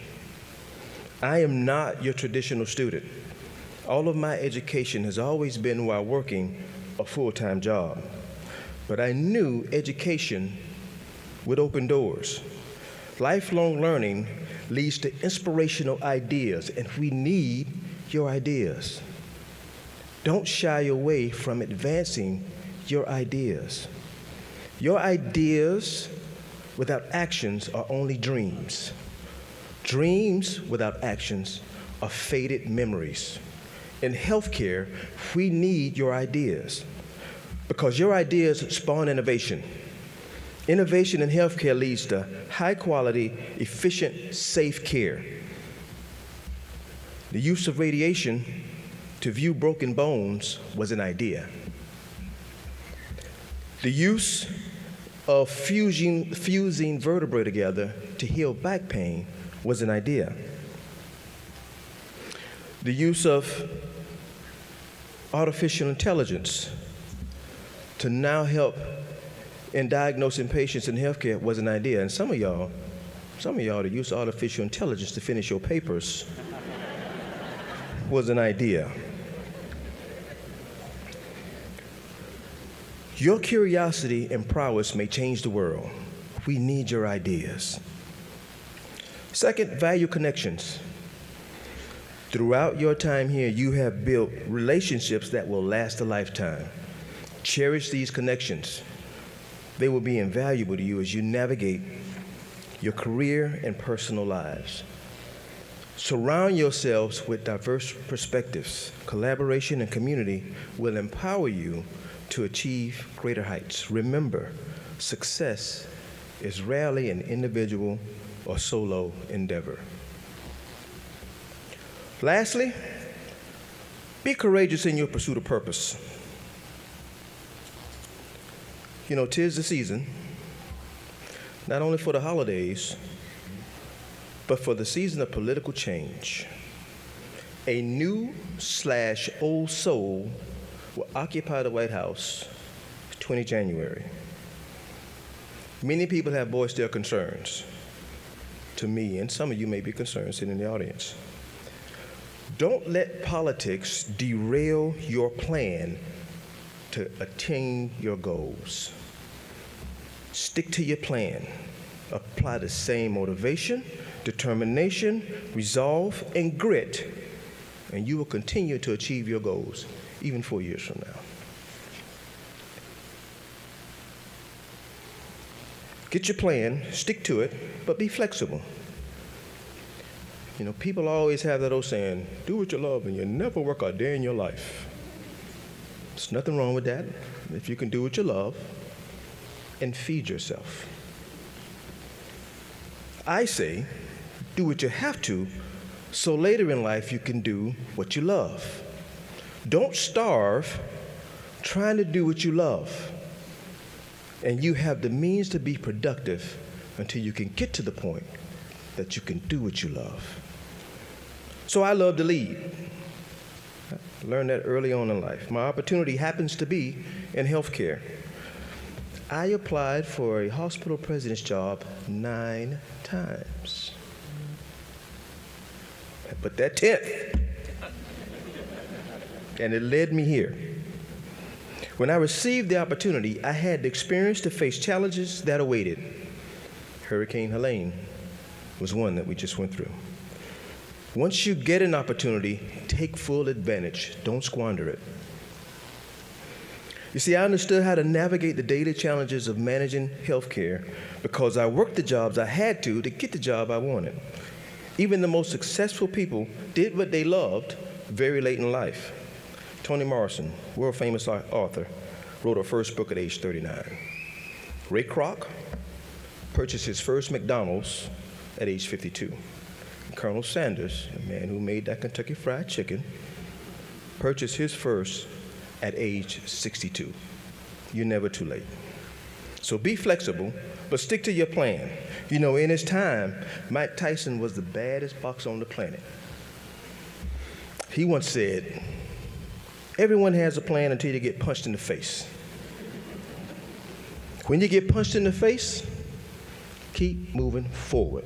I am not your traditional student. All of my education has always been while working a full-time job. But I knew education would open doors. Lifelong learning leads to inspirational ideas, and we need your ideas. Don't shy away from advancing your ideas. Your ideas without actions are only dreams. Dreams without actions are faded memories. In healthcare, we need your ideas because your ideas spawn innovation. Innovation in healthcare leads to high quality, efficient, safe care. The use of radiation to view broken bones was an idea. The use of fusing vertebrae together to heal back pain was an idea. The use of artificial intelligence to now help in diagnosing patients in healthcare was an idea. And some of y'all to use artificial intelligence to finish your papers was an idea. Your curiosity and prowess may change the world. We need your ideas. Second, value connections. Throughout your time here, you have built relationships that will last a lifetime. Cherish these connections. They will be invaluable to you as you navigate your career and personal lives. Surround yourselves with diverse perspectives. Collaboration and community will empower you to achieve greater heights. Remember, success is rarely an individual or solo endeavor. Lastly, be courageous in your pursuit of purpose. You know, 'tis the season, not only for the holidays, but for the season of political change. A new/old soul will occupy the White House 20 January. Many people have voiced their concerns to me, and some of you may be concerned sitting in the audience. Don't let politics derail your plan to attain your goals. Stick to your plan. Apply the same motivation, determination, resolve, and grit, and you will continue to achieve your goals, even 4 years from now. Get your plan, stick to it, but be flexible. You know, people always have that old saying, do what you love and you'll never work a day in your life. There's nothing wrong with that if you can do what you love and feed yourself. I say, do what you have to, so later in life you can do what you love. Don't starve trying to do what you love. And you have the means to be productive until you can get to the point that you can do what you love. So I love to lead. I learned that early on in life. My opportunity happens to be in healthcare. I applied for a hospital president's job 9 times. But that 10th, and it led me here. When I received the opportunity, I had the experience to face challenges that awaited. Hurricane Helene was one that we just went through. Once you get an opportunity, take full advantage. Don't squander it. You see, I understood how to navigate the daily challenges of managing healthcare because I worked the jobs I had to get the job I wanted. Even the most successful people did what they loved very late in life. Toni Morrison, world-famous author, wrote her first book at age 39. Ray Kroc purchased his first McDonald's at age 52. Colonel Sanders, a man who made that Kentucky Fried Chicken, purchased his first at age 62. You're never too late. So be flexible, but stick to your plan. You know, in his time, Mike Tyson was the baddest boxer on the planet. He once said, everyone has a plan until you get punched in the face. When you get punched in the face, keep moving forward.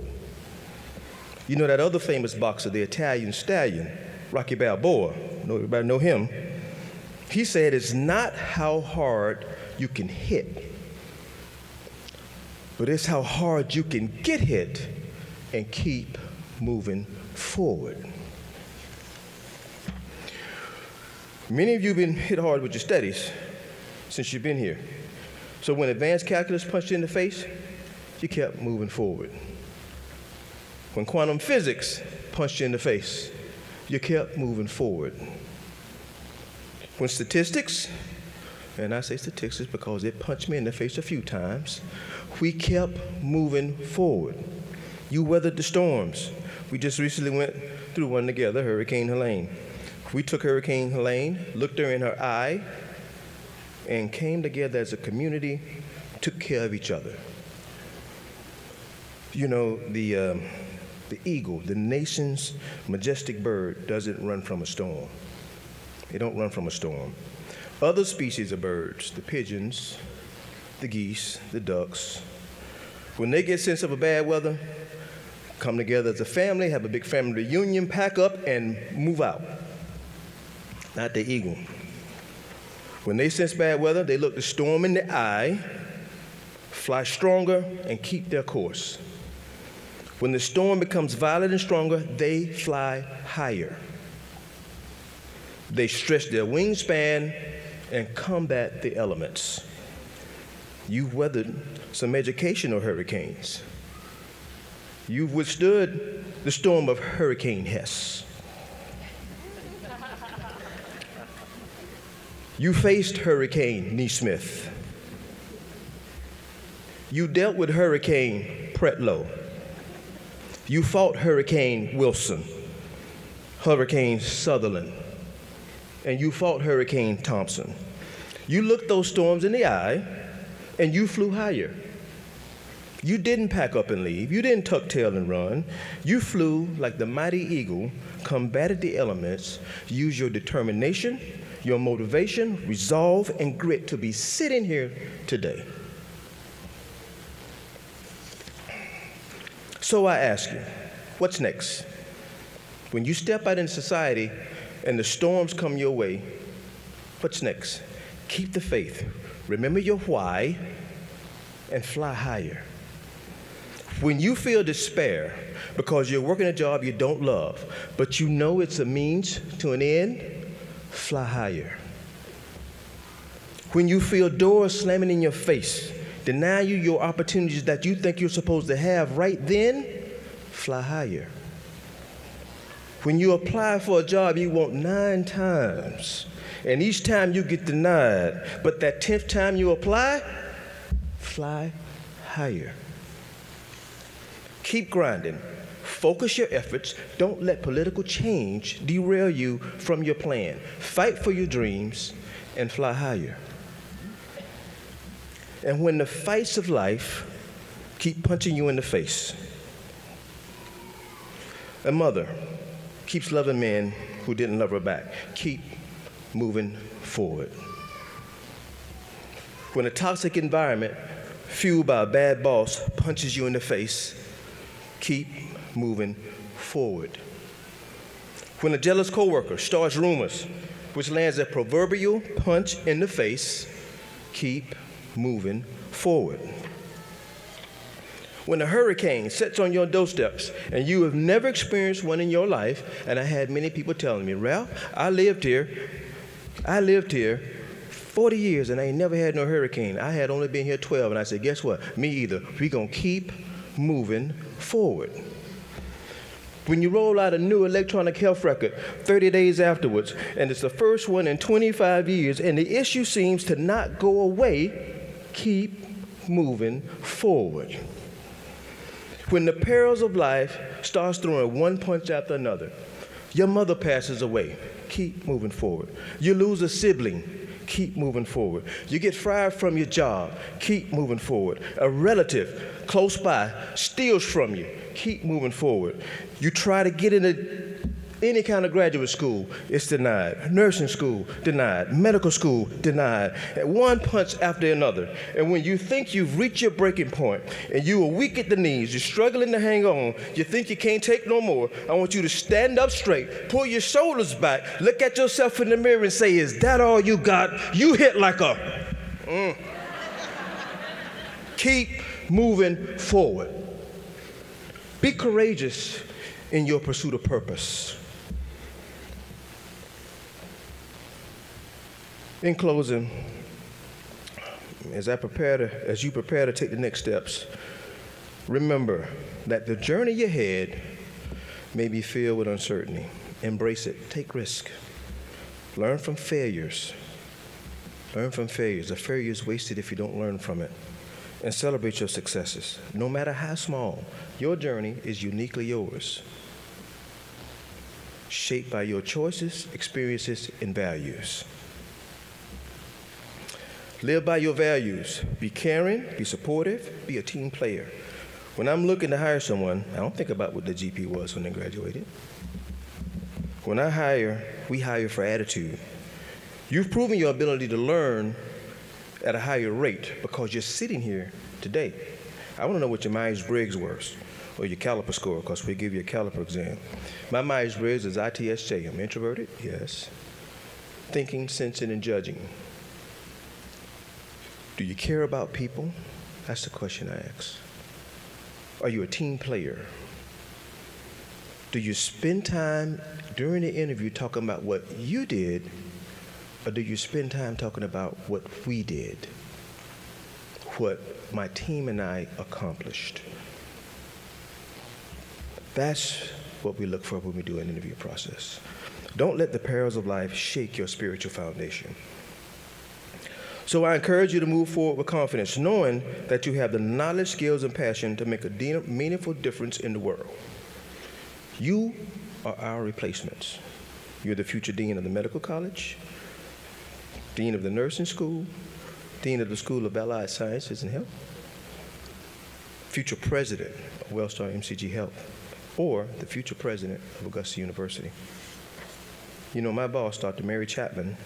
You know that other famous boxer, the Italian stallion, Rocky Balboa, everybody know him. He said, it's not how hard you can hit, but it's how hard you can get hit and keep moving forward. Many of you have been hit hard with your studies since you've been here. So when advanced calculus punched you in the face, you kept moving forward. When quantum physics punched you in the face, you kept moving forward. When statistics, and I say statistics because it punched me in the face a few times, we kept moving forward. You weathered the storms. We just recently went through one together, Hurricane Helene. We took Hurricane Helene, looked her in her eye, and came together as a community, took care of each other. You know, the eagle, the nation's majestic bird, doesn't run from a storm. They don't run from a storm. Other species of birds, the pigeons, the geese, the ducks, when they get sense of a bad weather, come together as a family, have a big family reunion, pack up, and move out. Not the eagle. When they sense bad weather, they look the storm in the eye, fly stronger, and keep their course. When the storm becomes violent and stronger, they fly higher. They stretch their wingspan and combat the elements. You've weathered some educational hurricanes. You've withstood the storm of Hurricane Hess. You faced Hurricane NeSmith. You dealt with Hurricane Pretlow. You fought Hurricane Wilson, Hurricane Sullivan, and you fought Hurricane Thompson. You looked those storms in the eye, and you flew higher. You didn't pack up and leave. You didn't tuck tail and run. You flew like the mighty eagle, combated the elements, used your determination, your motivation, resolve, and grit to be sitting here today. So I ask you, what's next? When you step out in society and the storms come your way, what's next? Keep the faith. Remember your why and fly higher. When you feel despair because you're working a job you don't love, but you know it's a means to an end, fly higher. When you feel doors slamming in your face, deny you your opportunities that you think you're supposed to have right then, fly higher. When you apply for a job you want 9 times, and each time you get denied, but that 10th time you apply, fly higher. Keep grinding. Focus your efforts. Don't let political change derail you from your plan. Fight for your dreams and fly higher. And when the fights of life keep punching you in the face, a mother keeps loving men who didn't love her back. Keep moving forward. When a toxic environment fueled by a bad boss punches you in the face, keep moving forward. When a jealous coworker starts rumors, which lands a proverbial punch in the face, keep moving forward. When a hurricane sits on your doorsteps and you have never experienced one in your life, and I had many people telling me, Ralph, I lived here 40 years and I ain't never had no hurricane. I had only been here 12, and I said, guess what? Me either. We gonna keep moving forward. When you roll out a new electronic health record 30 days afterwards, and it's the first one in 25 years, and the issue seems to not go away, keep moving forward. When the perils of life starts throwing one punch after another, your mother passes away, keep moving forward. You lose a sibling, keep moving forward. You get fired from your job, keep moving forward. A relative close by steals from you, keep moving forward. You try to get into any kind of graduate school, it's denied. Nursing school, denied. Medical school, denied. And one punch after another. And when you think you've reached your breaking point and you are weak at the knees, you're struggling to hang on, you think you can't take no more, I want you to stand up straight, pull your shoulders back, look at yourself in the mirror and say, is that all you got? You hit like a... Keep moving forward. Be courageous in your pursuit of purpose. In closing, as you prepare to take the next steps, remember that the journey ahead may be filled with uncertainty. Embrace it. Take risk. Learn from failures. Learn from failures. A failure is wasted if you don't learn from it. And celebrate your successes. No matter how small, your journey is uniquely yours, shaped by your choices, experiences, and values. Live by your values. Be caring, be supportive, be a team player. When I'm looking to hire someone, I don't think about what the GP was when they graduated. When I hire, we hire for attitude. You've proven your ability to learn at a higher rate because you're sitting here today. I want to know what your Myers-Briggs was, or your caliper score, because we give you a caliper exam. My Myers-Briggs is ITSJ. I'm introverted, yes. Thinking, sensing, and judging. Do you care about people? That's the question I ask. Are you a team player? Do you spend time during the interview talking about what you did, or do you spend time talking about what we did, what my team and I accomplished? That's what we look for when we do an interview process. Don't let the perils of life shake your spiritual foundation. So I encourage you to move forward with confidence, knowing that you have the knowledge, skills, and passion to make a meaningful difference in the world. You are our replacements. You're the future dean of the medical college, dean of the nursing school, dean of the School of Allied Sciences and Health, future president of Wellstar MCG Health, or the future president of Augusta University. You know, my boss, Dr. Mary Chapman,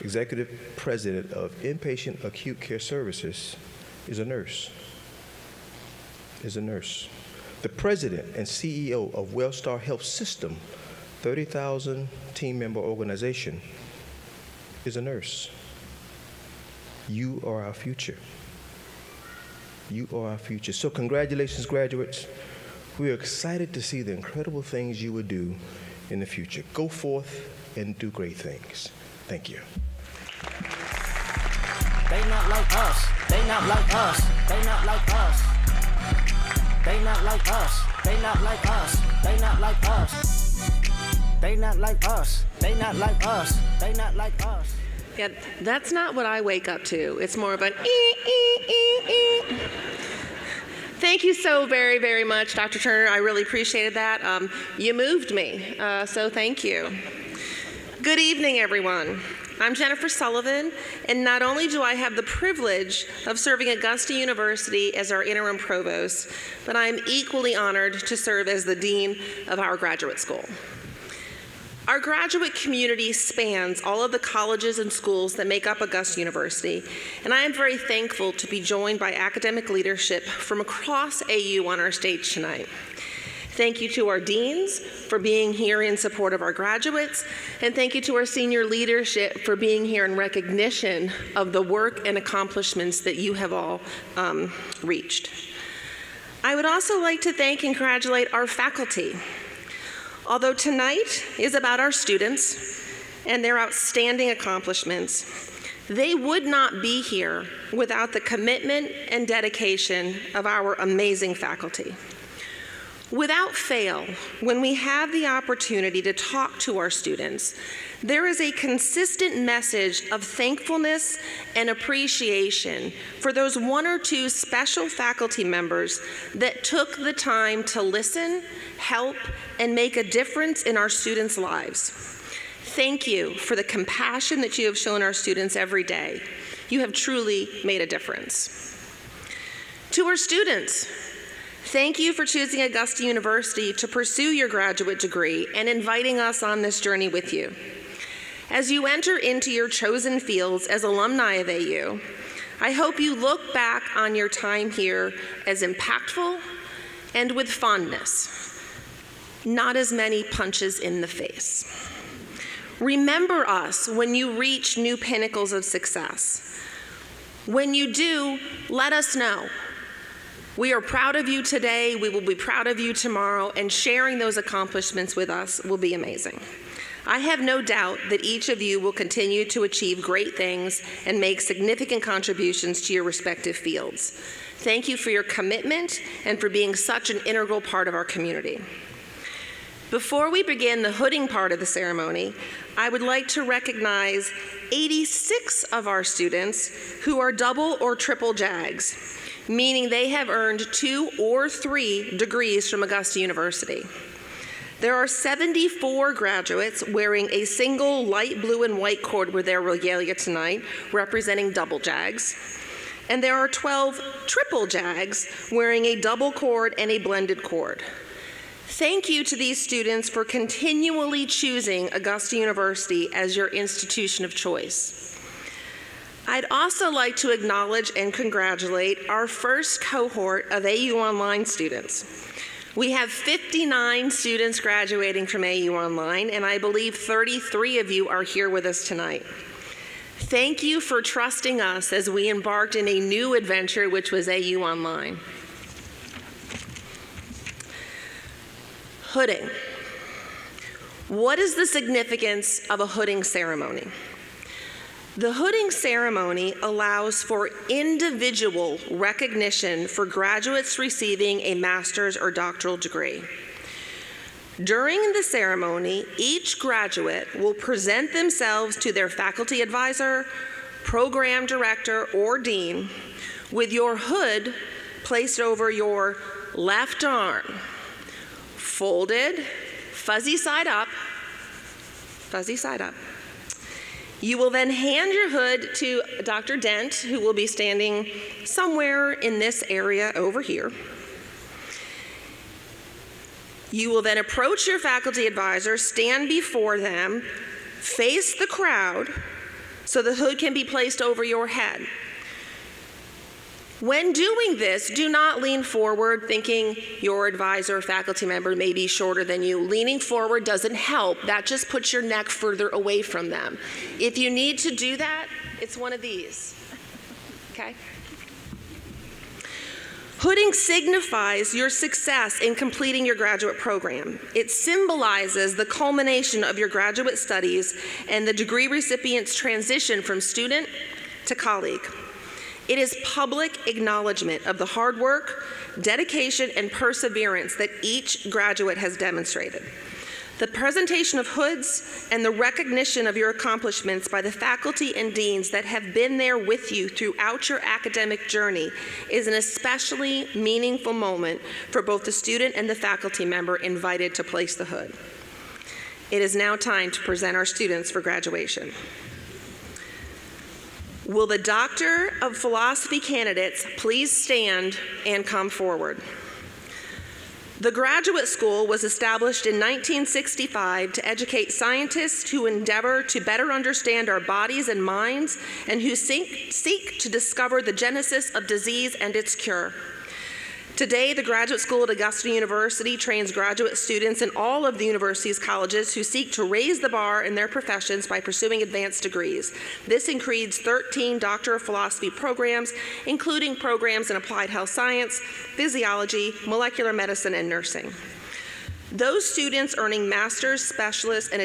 executive president of Inpatient Acute Care Services, is a nurse. The president and CEO of Wellstar Health System, 30,000 team member organization, is a nurse. You are our future. You are our future. So congratulations, graduates. We are excited to see the incredible things you will do in the future. Go forth and do great things. Thank you. They not like us. They not like us. They not like us. They not like us. They not like us. They not like us. They not like us. They not like us. They not like us. Yeah, that's not what I wake up to. It's more of an Thank you so very, very much, Dr. Turner. I really appreciated that. You moved me, so thank you. Good evening, everyone. I'm Jennifer Sullivan, and not only do I have the privilege of serving at Augusta University as our interim provost, but I'm equally honored to serve as the dean of our graduate school. Our graduate community spans all of the colleges and schools that make up Augusta University, and I am very thankful to be joined by academic leadership from across AU on our stage tonight. Thank you to our deans for being here in support of our graduates, and thank you to our senior leadership for being here in recognition of the work and accomplishments that you have all reached. I would also like to thank and congratulate our faculty. Although tonight is about our students and their outstanding accomplishments, they would not be here without the commitment and dedication of our amazing faculty. Without fail, when we have the opportunity to talk to our students, there is a consistent message of thankfulness and appreciation for those one or two special faculty members that took the time to listen, help, and make a difference in our students' lives. Thank you for the compassion that you have shown our students every day. You have truly made a difference. To our students, thank you for choosing Augusta University to pursue your graduate degree and inviting us on this journey with you. As you enter into your chosen fields as alumni of AU, I hope you look back on your time here as impactful and with fondness, not as many punches in the face. Remember us when you reach new pinnacles of success. When you do, let us know. We are proud of you today, we will be proud of you tomorrow, and sharing those accomplishments with us will be amazing. I have no doubt that each of you will continue to achieve great things and make significant contributions to your respective fields. Thank you for your commitment and for being such an integral part of our community. Before we begin the hooding part of the ceremony, I would like to recognize 86 of our students who are double or triple JAGs, meaning they have earned 2 or 3 degrees from Augusta University. There are 74 graduates wearing a single light blue and white cord with their regalia tonight, representing double JAGs. And there are 12 triple JAGs wearing a double cord and a blended cord. Thank you to these students for continually choosing Augusta University as your institution of choice. I'd also like to acknowledge and congratulate our first cohort of AU Online students. We have 59 students graduating from AU Online, and I believe 33 of you are here with us tonight. Thank you for trusting us as we embarked in a new adventure, which was AU Online. Hooding. What is the significance of a hooding ceremony? The hooding ceremony allows for individual recognition for graduates receiving a master's or doctoral degree. During the ceremony, each graduate will present themselves to their faculty advisor, program director, or dean with your hood placed over your left arm, folded, fuzzy side up, fuzzy side up. You will then hand your hood to Dr. Dent, who will be standing somewhere in this area over here. You will then approach your faculty advisor, stand before them, face the crowd, so the hood can be placed over your head. When doing this, do not lean forward thinking your advisor or faculty member may be shorter than you. Leaning forward doesn't help. That just puts your neck further away from them. If you need to do that, it's one of these, okay? Hooding signifies your success in completing your graduate program. It symbolizes the culmination of your graduate studies and the degree recipient's transition from student to colleague. It is public acknowledgement of the hard work, dedication, and perseverance that each graduate has demonstrated. The presentation of hoods and the recognition of your accomplishments by the faculty and deans that have been there with you throughout your academic journey is an especially meaningful moment for both the student and the faculty member invited to place the hood. It is now time to present our students for graduation. Will the Doctor of Philosophy candidates please stand and come forward? The graduate school was established in 1965 to educate scientists who endeavor to better understand our bodies and minds and who seek to discover the genesis of disease and its cure. Today, the graduate school at Augusta University trains graduate students in all of the university's colleges who seek to raise the bar in their professions by pursuing advanced degrees. This includes 13 Doctor of Philosophy programs, including programs in applied health science, physiology, molecular medicine, and nursing. Those students earning master's, specialist, and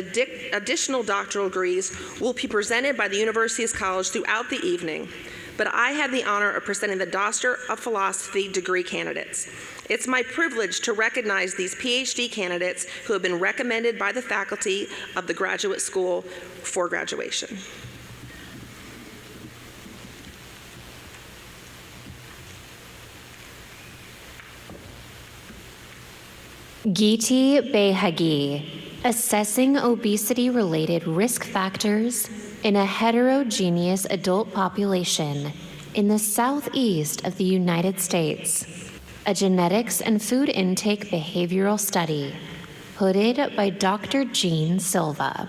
additional doctoral degrees will be presented by the university's college throughout the evening. But I have the honor of presenting the Doctor of Philosophy degree candidates. It's my privilege to recognize these PhD candidates who have been recommended by the faculty of the graduate school for graduation. Giti Behagi, Assessing Obesity-Related Risk Factors in a Heterogeneous Adult Population in the Southeast of the United States, a Genetics and Food Intake Behavioral Study, hooded by Dr. Jean Silva.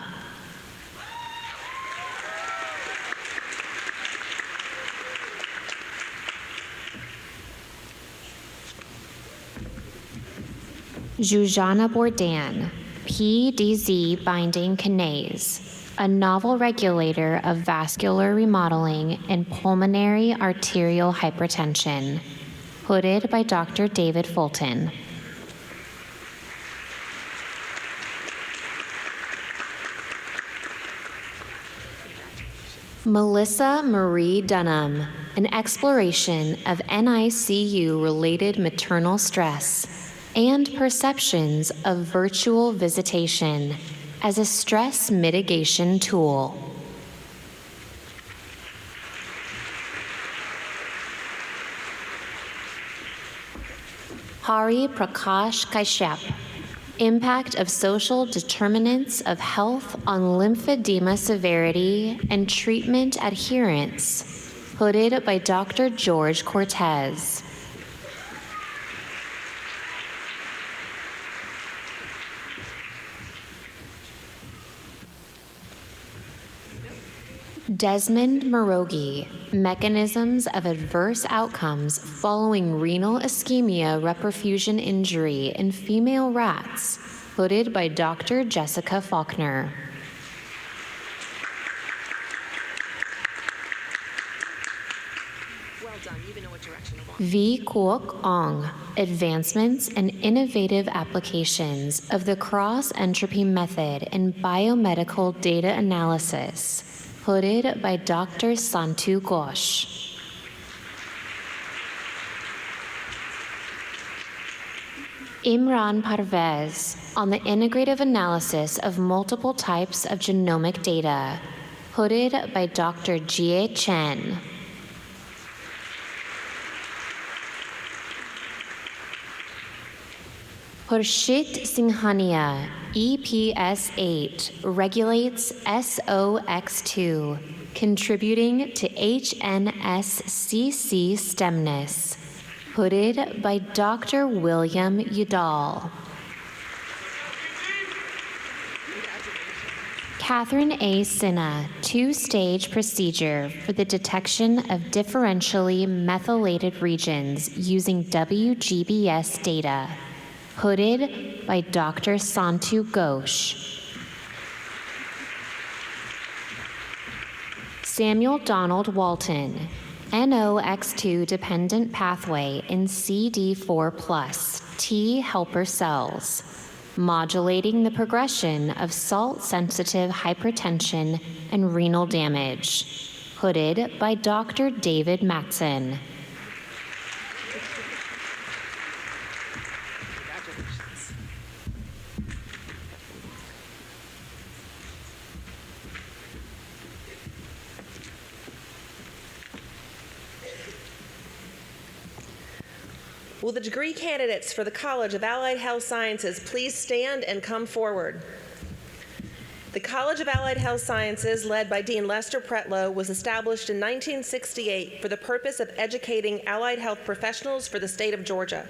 Zsuzsanna Bourdain, PDZ binding kinase, a novel regulator of vascular remodeling and pulmonary arterial hypertension, hooded by Dr. David Fulton. Melissa Marie Dunham, an exploration of NICU-related maternal stress and perceptions of virtual visitation as a stress mitigation tool. Hari Prakash Kashyap, Impact of Social Determinants of Health on Lymphedema Severity and Treatment Adherence, hooded by Dr. George Cortez. Desmond Morogi, Mechanisms of Adverse Outcomes Following Renal Ischemia Reperfusion Injury in Female Rats, hooded by Dr. Jessica Faulkner. Well done. You even know what direction to walk. V. Kuok Ong, Advancements and Innovative Applications of the Cross-Entropy Method in Biomedical Data Analysis, hooded by Dr. Santu Ghosh. Imran Parvez, on the integrative analysis of multiple types of genomic data, hooded by Dr. Jie Chen. Harshit Singhania, EPS8, regulates SOX2, contributing to HNSCC stemness, hooded by Dr. William Udall. Catherine A. Sinha, two-stage procedure for the detection of differentially methylated regions using WGBS data, hooded by Dr. Santu Ghosh. Samuel Donald Walton, NOX2 dependent pathway in CD4+ T helper cells, modulating the progression of salt-sensitive hypertension and renal damage, hooded by Dr. David Matson. Will the degree candidates for the College of Allied Health Sciences please stand and come forward? The College of Allied Health Sciences, led by Dean Lester Pretlow, was established in 1968 for the purpose of educating allied health professionals for the state of Georgia.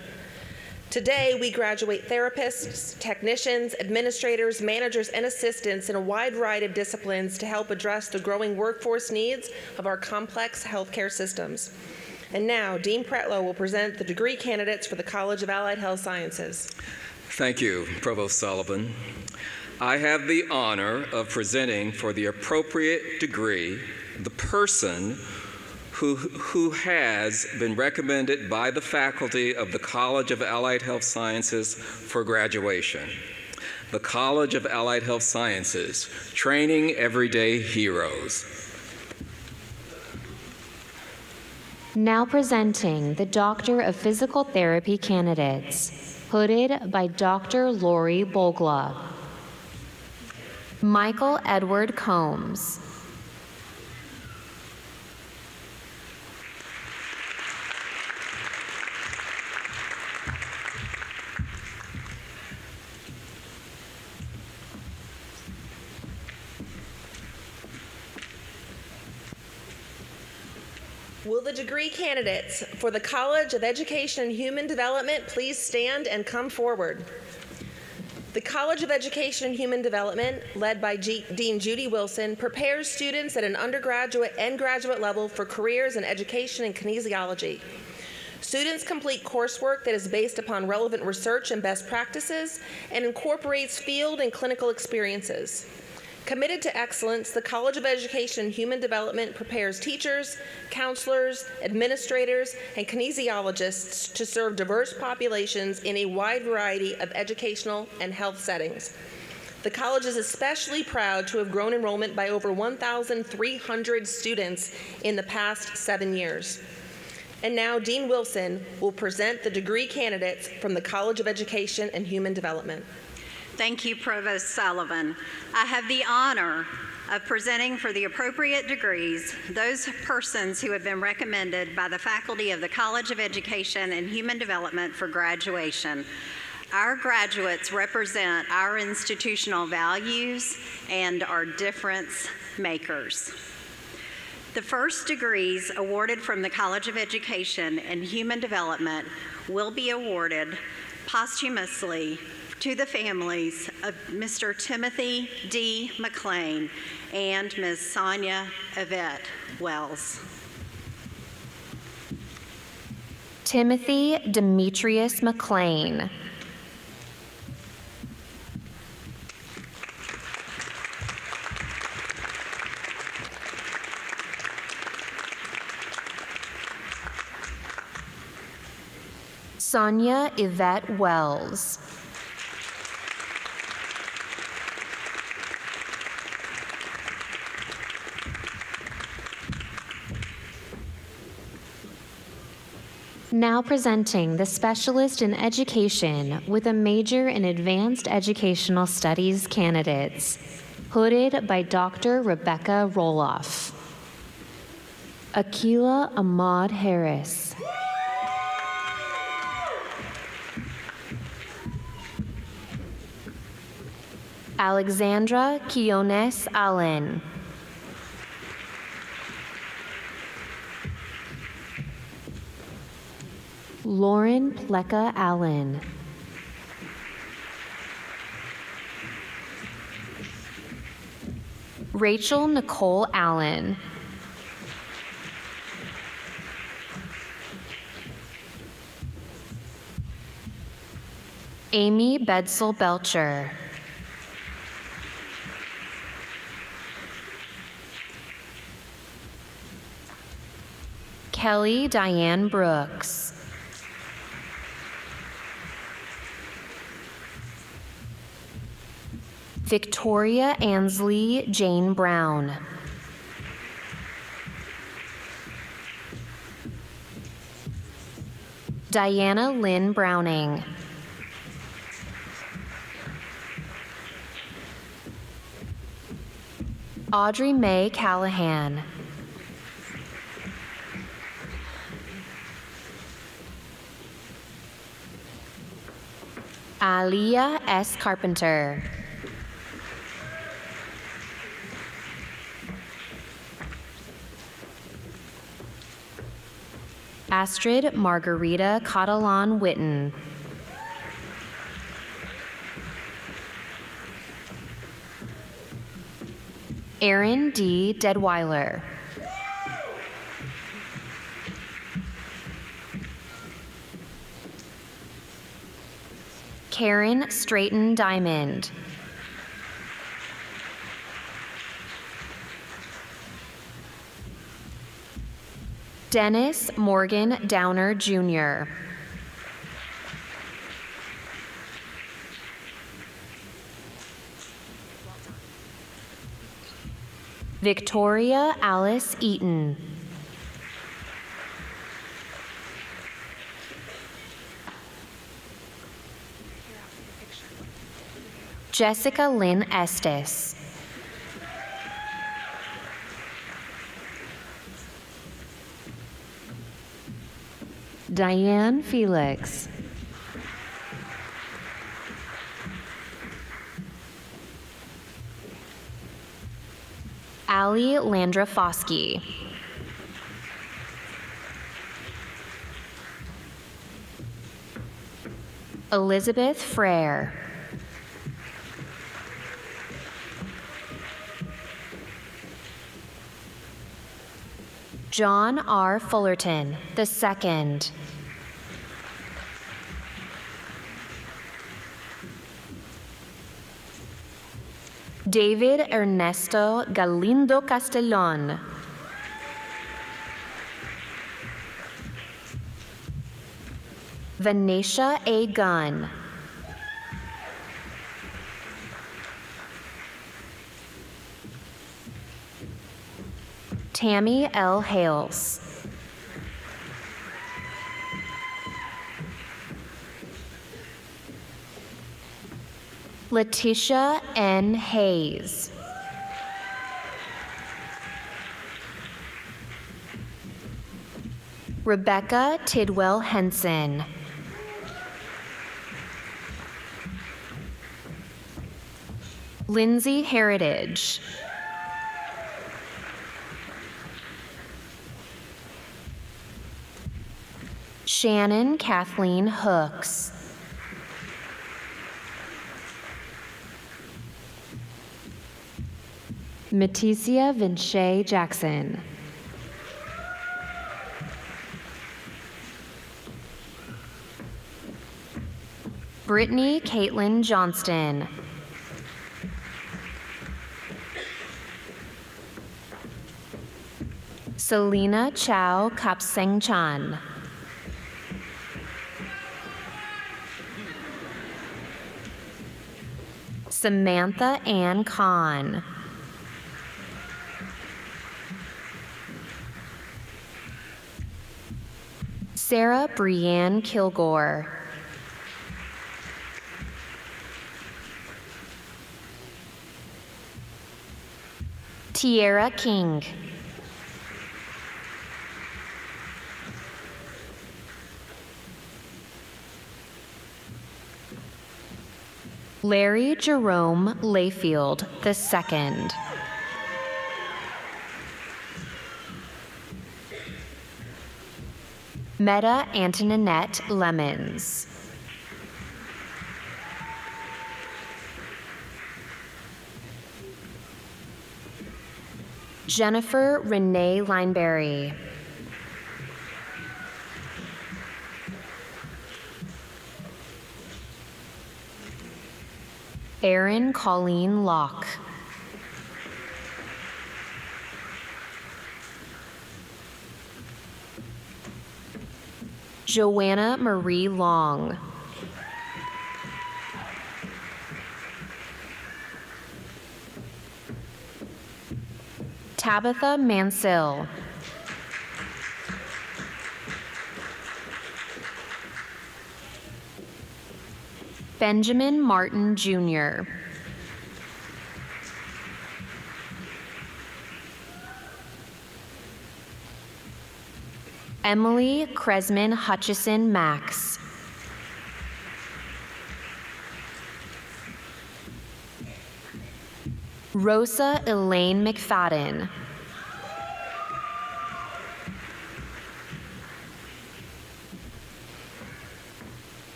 Today, we graduate therapists, technicians, administrators, managers, and assistants in a wide variety of disciplines to help address the growing workforce needs of our complex healthcare systems. And now, Dean Pretlow will present the degree candidates for the College of Allied Health Sciences. Thank you, Provost Sullivan. I have the honor of presenting for the appropriate degree the person who has been recommended by the faculty of the College of Allied Health Sciences for graduation. The College of Allied Health Sciences, training everyday heroes. Now presenting the Doctor of Physical Therapy candidates, hooded by Dr. Lori Bogla. Michael Edward Combs. Will the degree candidates for the College of Education and Human Development please stand and come forward? The College of Education and Human Development, led by Dean Judi Wilson, prepares students at an undergraduate and graduate level for careers in education and kinesiology. Students complete coursework that is based upon relevant research and best practices and incorporates field and clinical experiences. Committed to excellence, the College of Education and Human Development prepares teachers, counselors, administrators, and kinesiologists to serve diverse populations in a wide variety of educational and health settings. The college is especially proud to have grown enrollment by over 1,300 students in the past 7 years. And now Dean Wilson will present the degree candidates from the College of Education and Human Development. Thank you, Provost Sullivan. I have the honor of presenting for the appropriate degrees those persons who have been recommended by the faculty of the College of Education and Human Development for graduation. Our graduates represent our institutional values and are difference makers. The first degrees awarded from the College of Education and Human Development will be awarded posthumously to the families of Mr. Timothy D. McLean and Ms. Sonia Yvette Wells. Timothy Demetrius McLean. Sonia Yvette Wells. Now presenting the Specialist in Education with a major in Advanced Educational Studies candidates, hooded by Dr. Rebecca Roloff. Akila Ahmad Harris. Alexandra Quiones Allen. Lauren Pleka Allen. Rachel Nicole Allen. Amy Bedsel Belcher. Kelly Diane Brooks. Victoria Ansley Jane Brown. Diana Lynn Browning. Audrey Mae Callahan. Aliyah S. Carpenter. Astrid Margarita Catalan Witten. Aaron D. Deadweiler. Karen Straighten Diamond. Dennis Morgan Downer Jr. Victoria Alice Eaton. Jessica Lynn Estes. Diane Felix. Ali Landra Foskey. Elizabeth Frere. John R. Fullerton, II. David Ernesto Galindo Castellon. Venetia A. Gunn. Tammy L. Hales. Letitia N. Hayes. Rebecca Tidwell Henson. Lindsay Heritage. Shannon Kathleen Hooks. Meticia Vinche Jackson. Brittany Caitlin Johnston. Selena Chow Kapseng Chan. Samantha Ann Kahn. Sarah Brianne Kilgore. Tierra King. Larry Jerome Layfield II. Meta Antoinette Lemons. Jennifer Renee Lineberry. Erin Colleen Locke. Joanna Marie Long. Tabitha Mansell. Benjamin Martin Jr. Emily Cresman Hutchison Max. Rosa Elaine McFadden.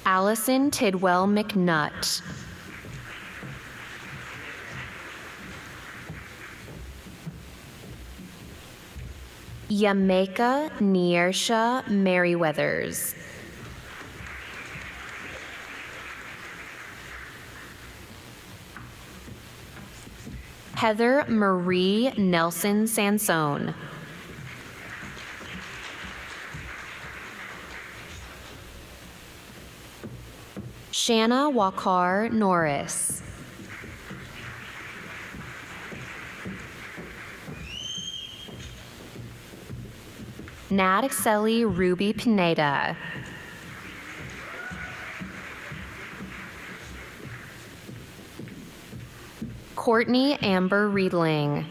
Allison Tidwell McNutt. Yameka Neersha Merriweathers. Heather Marie Nelson Sansone. Shanna Wakar Norris. Nataxeli Ruby Pineda. Courtney Amber Riedling.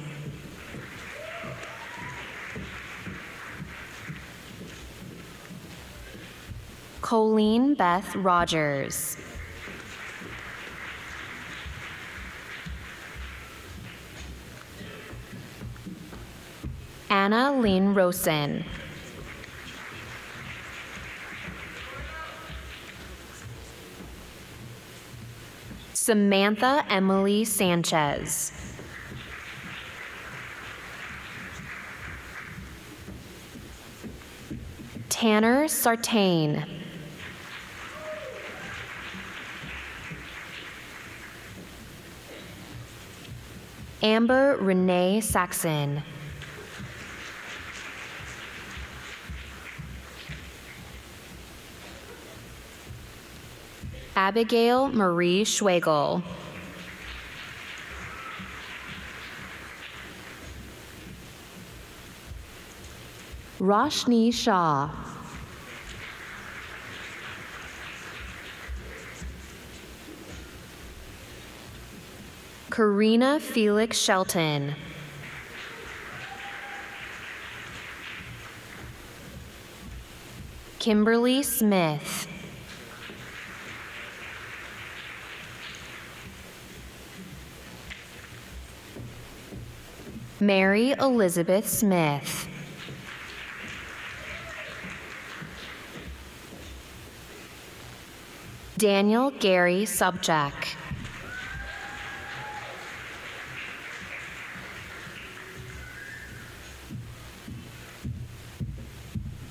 Colleen Beth Rogers. Anna Lynn Rosen. Samantha Emily Sanchez. Tanner Sartain. Amber Renee Saxon. Abigail Marie Schwegel. Roshni Shah. Karina Felix Shelton. Kimberly Smith. Mary Elizabeth Smith. Daniel Gary Subjak.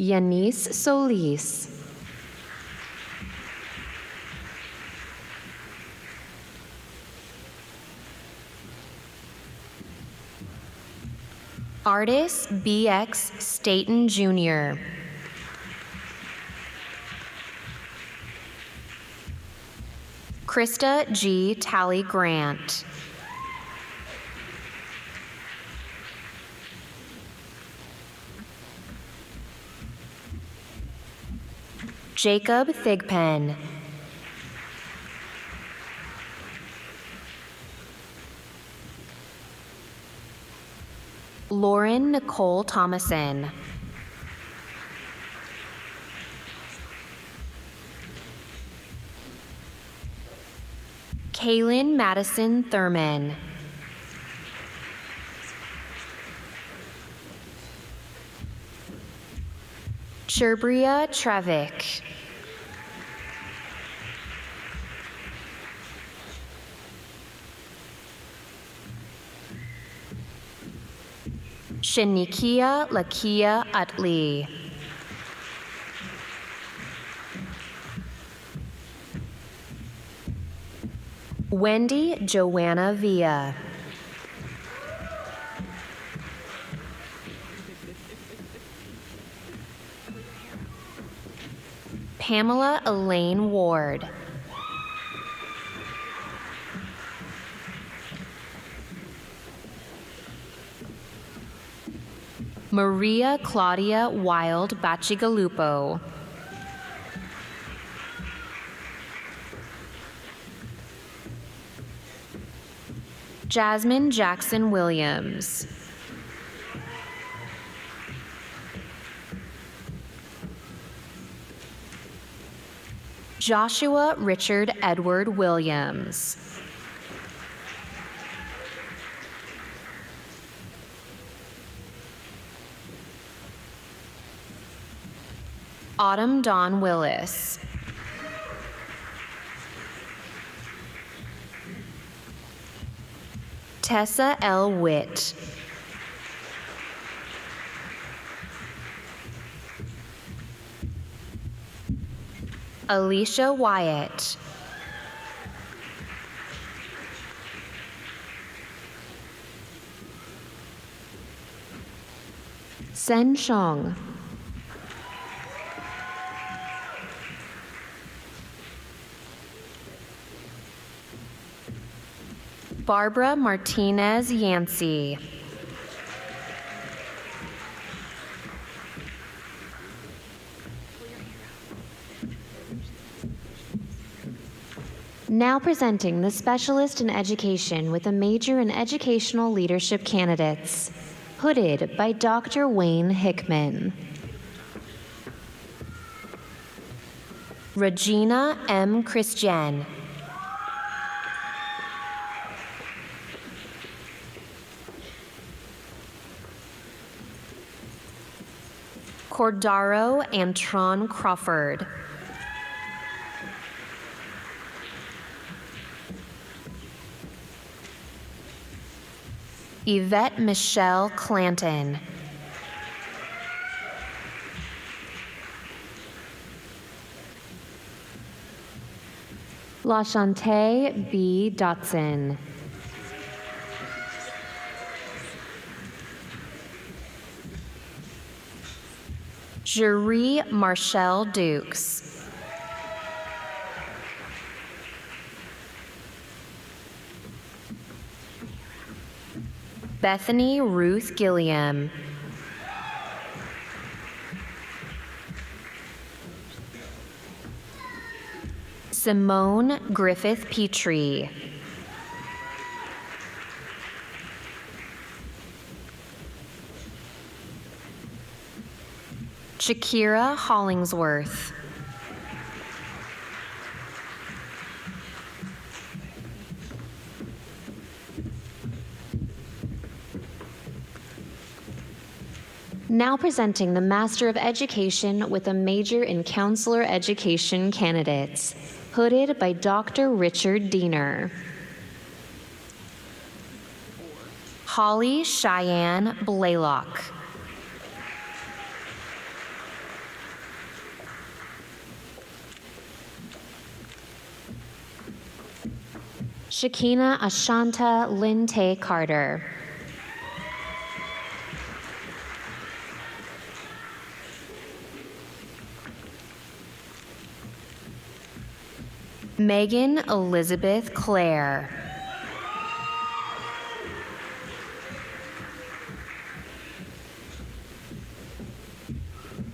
Yanis Solis. Artis B.X. Staten Jr. Krista G. Tally Grant. Jacob Thigpen. Lauren Nicole Thomason. Kaylin Madison Thurman. Sherbria Trevick. Shanikia Lakia Utley. Wendy Joanna Villa. Pamela Elaine Ward. Maria Claudia Wild Bacigalupo. Jasmine Jackson Williams. Joshua Richard Edward Williams. Autumn Dawn Willis. Tessa L. Witt. Alicia Wyatt. Sen Chong. Barbara Martinez Yancey. Now presenting the Specialist in Education with a major in Educational Leadership candidates, hooded by Dr. Wayne Hickman. Regina M. Christian. Cordaro Antron Crawford. Yvette Michelle Clanton. LaShante B. Dotson. Jeree Marshall Dukes. Bethany Ruth Gilliam. Simone Griffith Petrie. Shakira Hollingsworth. Now presenting the Master of Education with a major in Counselor Education candidates, hooded by Dr. Richard Diener. Holly Cheyenne Blaylock. Shakina Ashanta Linte Carter. Megan Elizabeth Clare.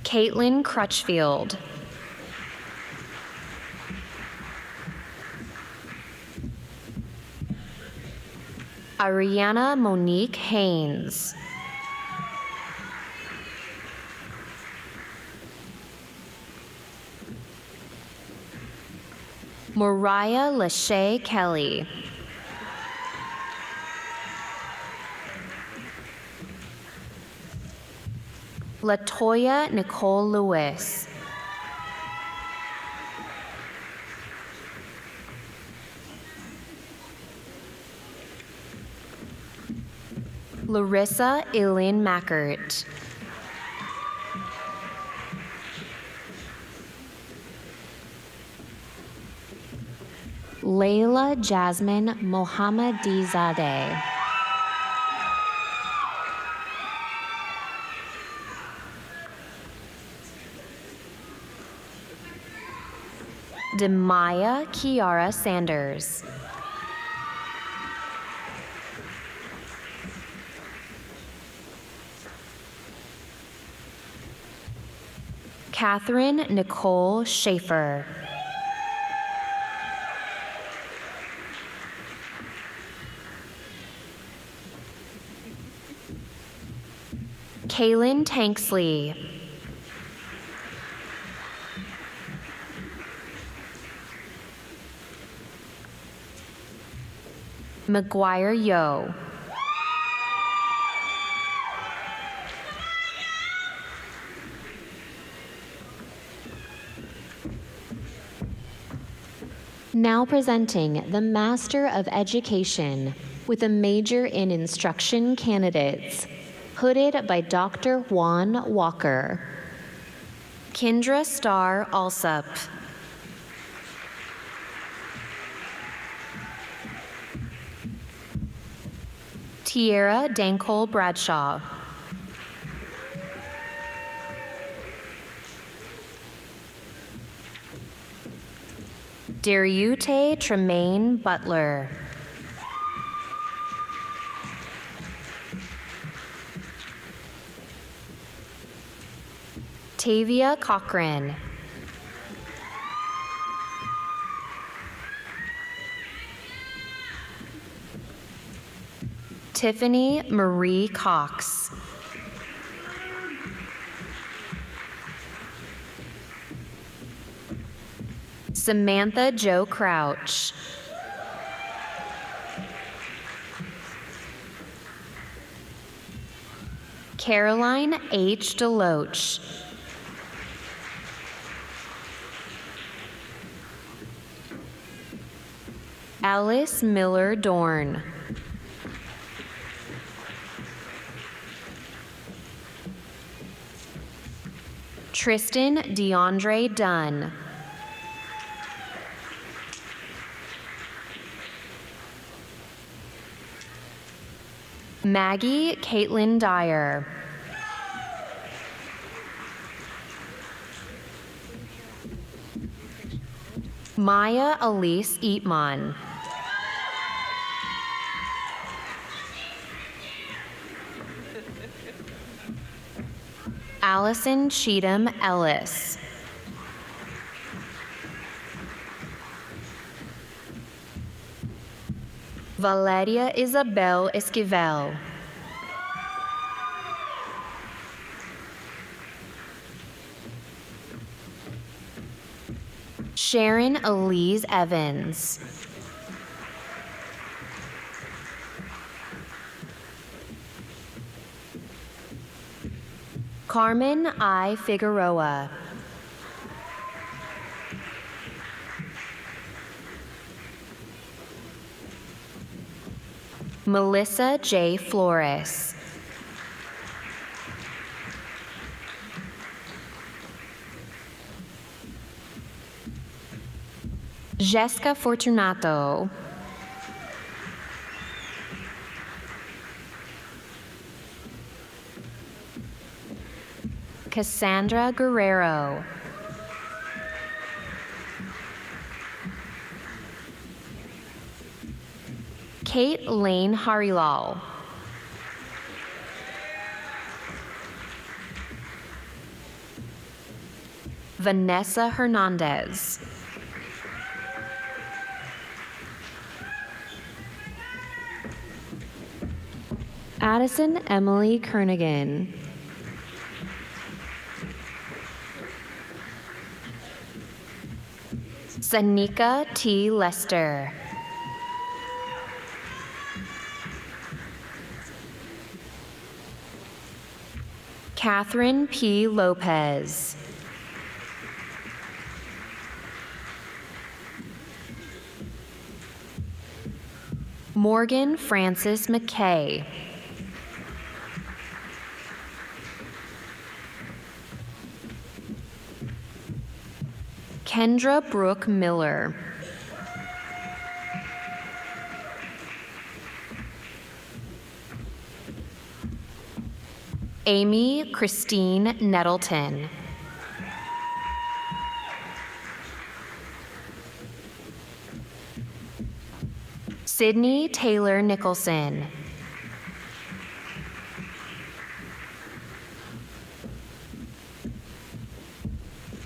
Caitlin Crutchfield. Ariana Monique Haynes. Mariah Lachey Kelly. Latoya Nicole Lewis. Larissa Eileen Mackert. Layla Jasmine Mohammadizadeh. Demaya Kiara Sanders. Catherine Nicole Schaefer. Kaylin Tanksley. McGuire Yo. Now presenting the Master of Education with a major in instruction candidates, hooded by Dr. Juan Walker. Kendra Starr Alsup. Tierra Dankole Bradshaw. Dariute Tremaine Butler. Tavia Cochran. Tiffany Marie Cox. Samantha Jo Crouch. Caroline H. Deloach. Alice Miller Dorn. Tristan DeAndre Dunn. Maggie Caitlin Dyer. Maya Elise Eatman. Allison Cheatham Ellis. Valeria Isabel Esquivel. Sharon Elise Evans. Carmen I. Figueroa. Melissa J. Flores. Jessica Fortunato. Cassandra Guerrero. Kate Lane Harilal. Vanessa Hernandez. Addison Emily Kernigan. Sanika T. Lester. Catherine P. Lopez. Morgan Francis McKay. Kendra Brooke Miller. Amy Christine Nettleton. Sydney Taylor Nicholson.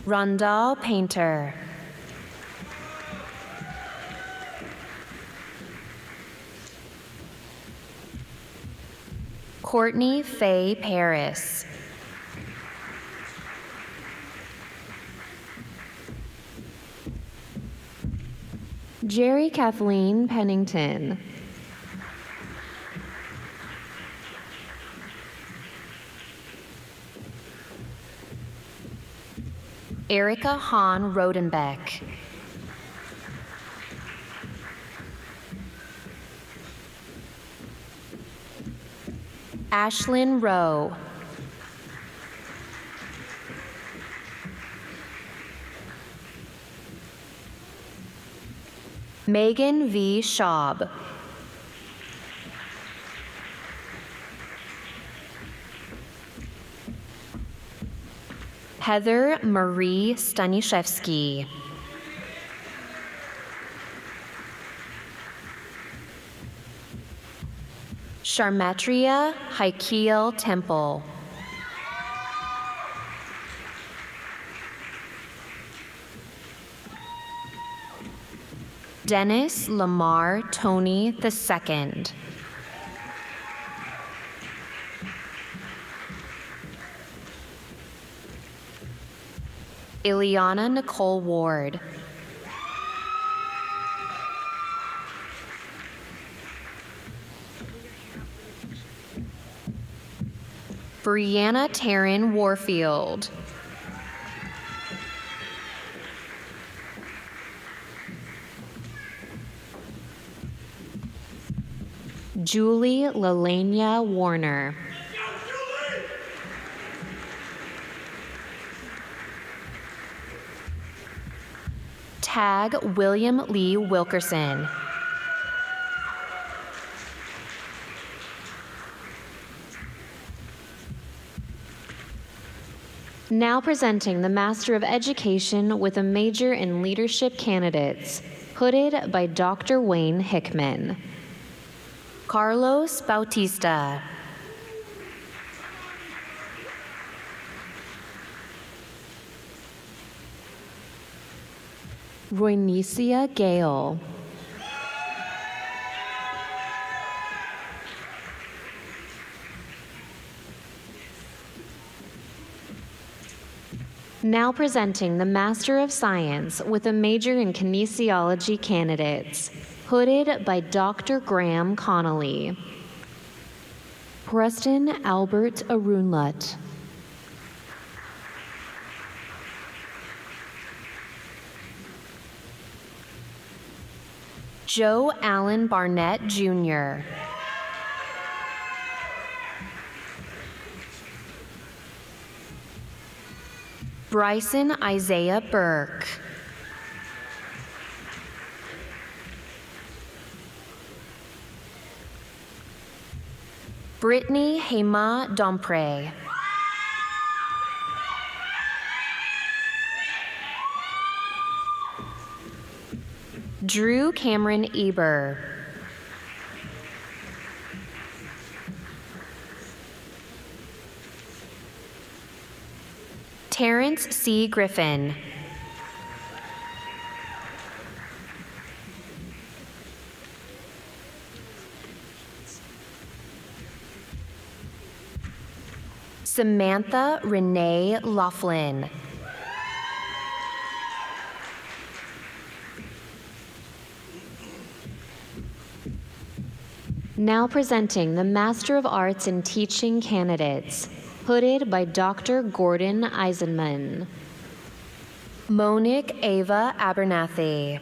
Rondal Painter. Courtney Faye Paris. Jerry Kathleen Pennington. Erica Hahn Rodenbeck. Ashlyn Rowe. Megan V. Schaub. Heather Marie Staniszewski. Sharmatria Haikiel Temple. Dennis Lamar Tony II. Ileana Nicole Ward. Brianna Taryn Warfield. Julie Lalania Warner. Tag William Lee Wilkerson. Now presenting the Master of Education with a major in leadership candidates, hooded by Dr. Wayne Hickman. Carlos Bautista. Roynesia Gale. Now presenting the Master of Science with a major in kinesiology candidates, hooded by Dr. Graham Connolly. Preston Albert Arunlut. Joe Allen Barnett, Jr. Bryson Isaiah Burke. Brittany Hema Dompre. Drew Cameron Eber. Terrence C. Griffin. Samantha Renee Laughlin. Now presenting the Master of Arts in Teaching candidates, hooded by Dr. Gordon Eisenman. Monique Ava Abernathy.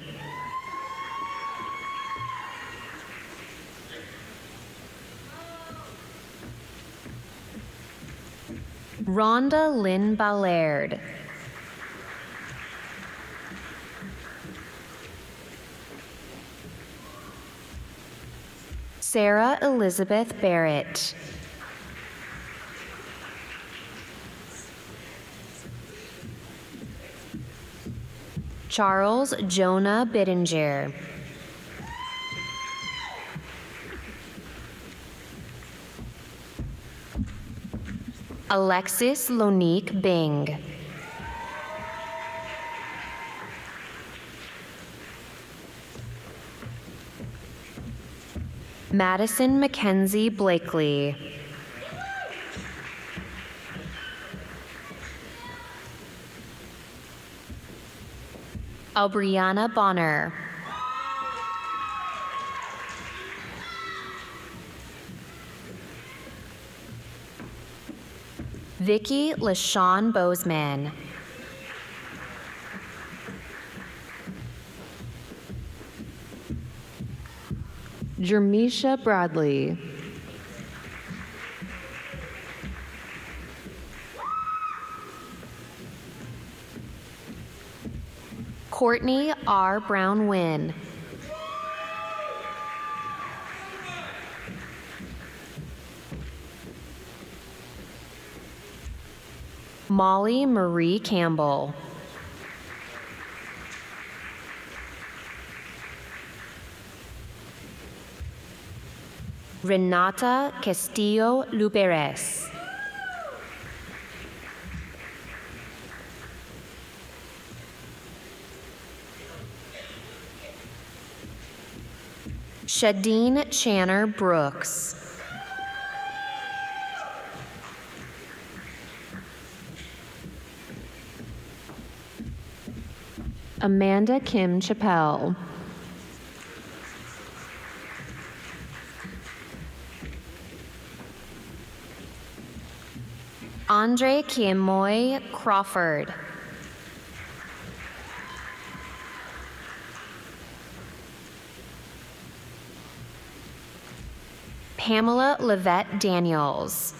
Rhonda Lynn Ballard. Sarah Elizabeth Barrett. Charles Jonah Bittinger. Alexis Lonique Bing. Madison Mackenzie Blakely. Aubriana Bonner. Vicky LaShawn Bozeman. Jermisha Bradley. Courtney R. Brown-Wynn. Molly Marie Campbell. Renata Castillo Luberes. Shadeen Channer Brooks. Amanda Kim Chappelle. Andre Kiemoy Crawford. Pamela Levette Daniels.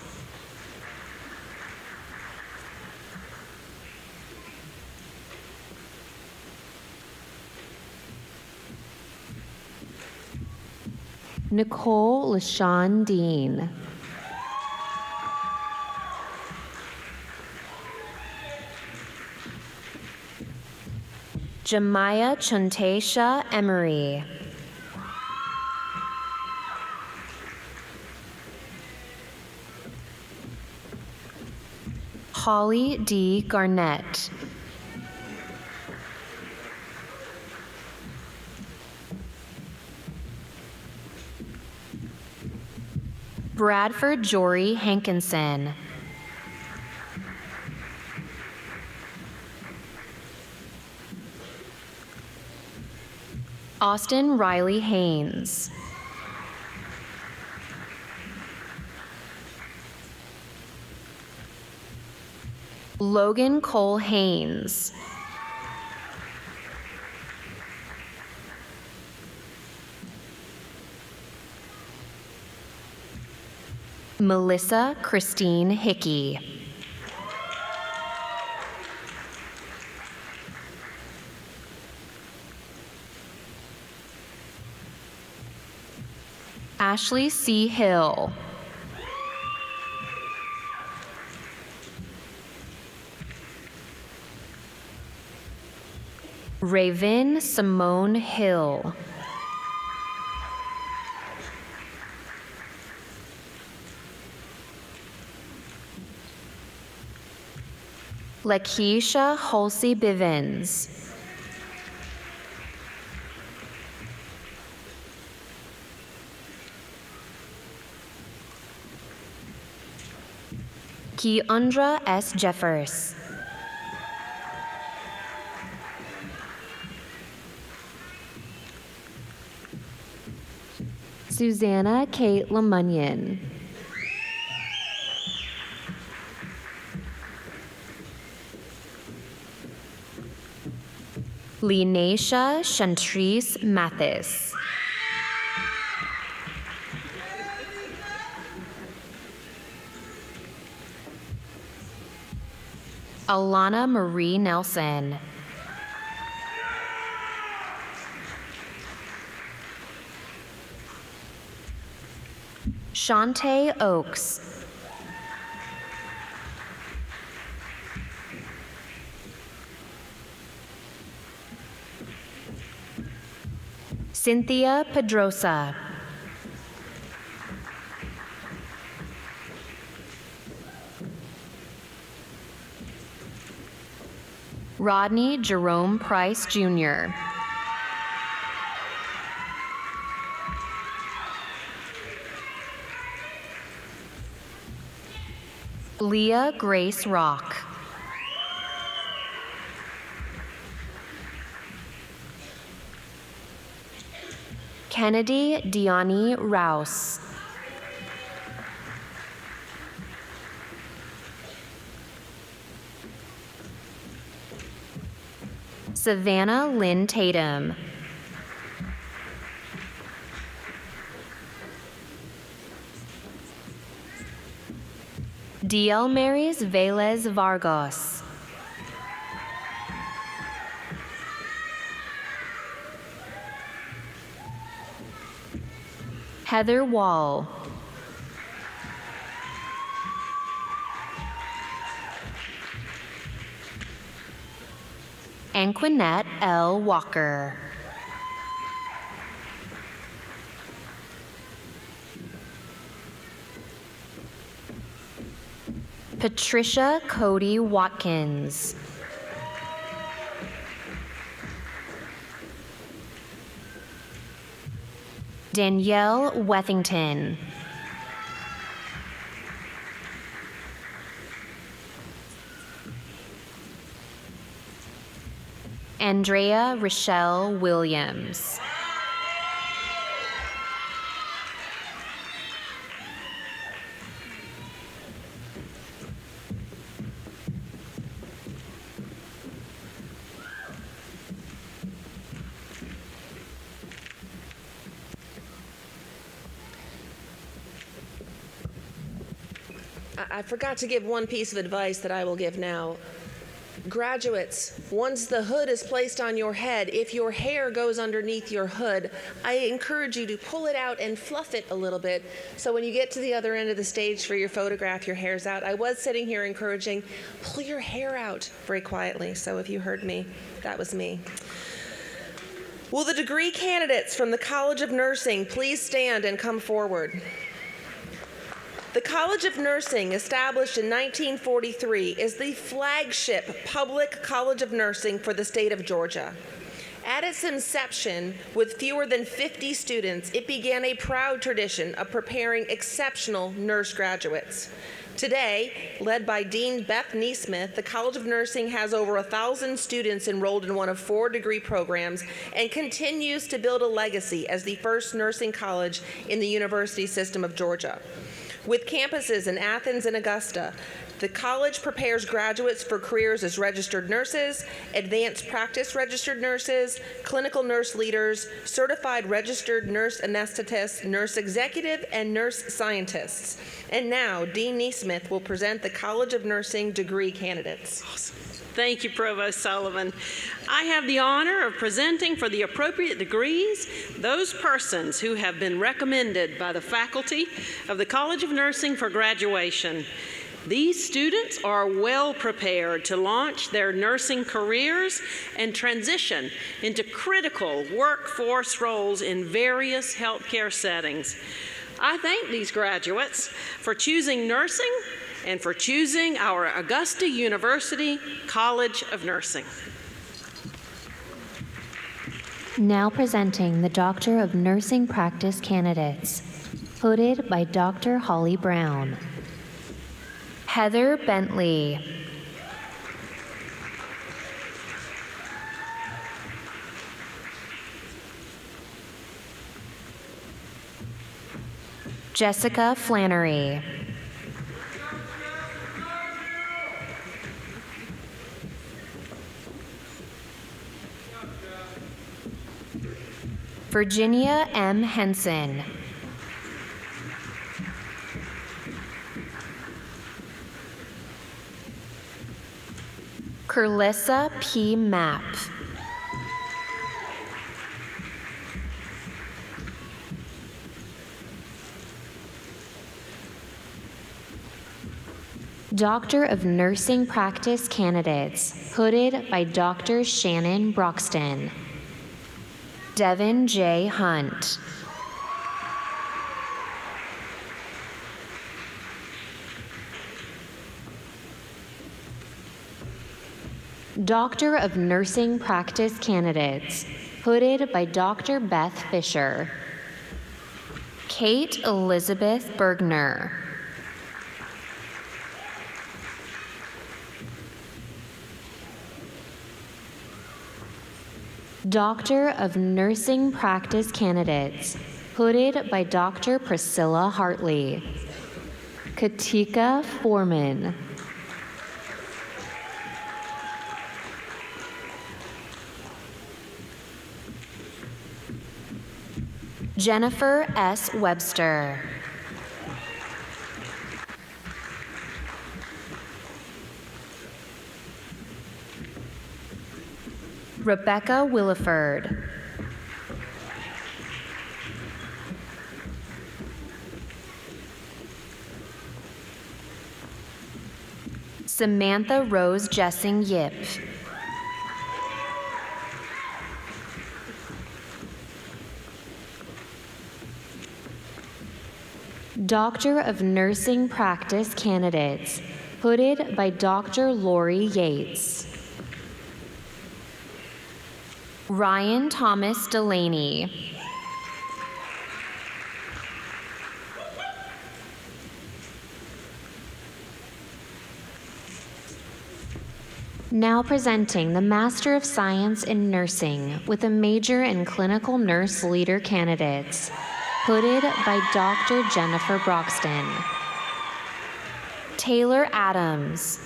Nicole LaShawn Dean. Jemiah Chuntasha Emery. Holly D. Garnett. Bradford Jory Hankinson. Austin Riley Haynes. Logan Cole Haynes. Melissa Christine Hickey. Ashley C. Hill. Raven Simone Hill. Lakeisha Halsey Bivens. Keandra S. Jeffers. Susanna Kate Lamunyon. Lenacia Chantrice Mathis. Alana Marie Nelson. Shantae Oaks. Cynthia Pedrosa. Rodney Jerome Price Jr. Leah Grace Rock. Kennedy Diani Rouse. Savannah Lynn Tatum. DL Marys Velez Vargas. Heather Wall. Anquinette L. Walker. Patricia Cody Watkins. Danielle Wethington. Andrea Rochelle Williams. I forgot to give one piece of advice that I will give now. Graduates, once the hood is placed on your head, if your hair goes underneath your hood, I encourage you to pull it out and fluff it a little bit so when you get to the other end of the stage for your photograph, your hair's out. I was sitting here encouraging, pull your hair out very quietly. So if you heard me, that was me. Will the degree candidates from the College of Nursing please stand and come forward? The College of Nursing, established in 1943, is the flagship public college of nursing for the state of Georgia. At its inception, with fewer than 50 students, it began a proud tradition of preparing exceptional nurse graduates. Today, led by Dean Beth NeSmith, the College of Nursing has over 1,000 students enrolled in one of 4 degree programs and continues to build a legacy as the first nursing college in the university system of Georgia. With campuses in Athens and Augusta, the college prepares graduates for careers as registered nurses, advanced practice registered nurses, clinical nurse leaders, certified registered nurse anesthetists, nurse executive, and nurse scientists. And now, Dean NeSmith will present the College of Nursing degree candidates. Awesome. Thank you, Provost Sullivan. I have the honor of presenting for the appropriate degrees those persons who have been recommended by the faculty of the College of Nursing for graduation. These students are well prepared to launch their nursing careers and transition into critical workforce roles in various healthcare settings. I thank these graduates for choosing nursing and for choosing our Augusta University College of Nursing. Now presenting the Doctor of Nursing Practice candidates, hooded by Dr. Holly Brown. Heather Bentley. Jessica Flannery. Virginia M. Henson. Kerlissa P. Mapp. Doctor of Nursing Practice candidates, hooded by Dr. Shannon Broxton. Devin J. Hunt. Doctor of Nursing Practice candidates, hooded by Dr. Beth Fisher. Kate Elizabeth Bergner. Doctor of Nursing Practice candidates, hooded by Dr. Priscilla Hartley. Katika Foreman. Jennifer S. Webster. Rebecca Williford. Samantha Rose Jessing Yip. Doctor of Nursing Practice candidates, hooded by Dr. Lori Yates. Ryan Thomas Delaney. Now presenting the Master of Science in Nursing with a major in Clinical Nurse Leader candidates, hooded by Dr. Jennifer Broxton. Taylor Adams.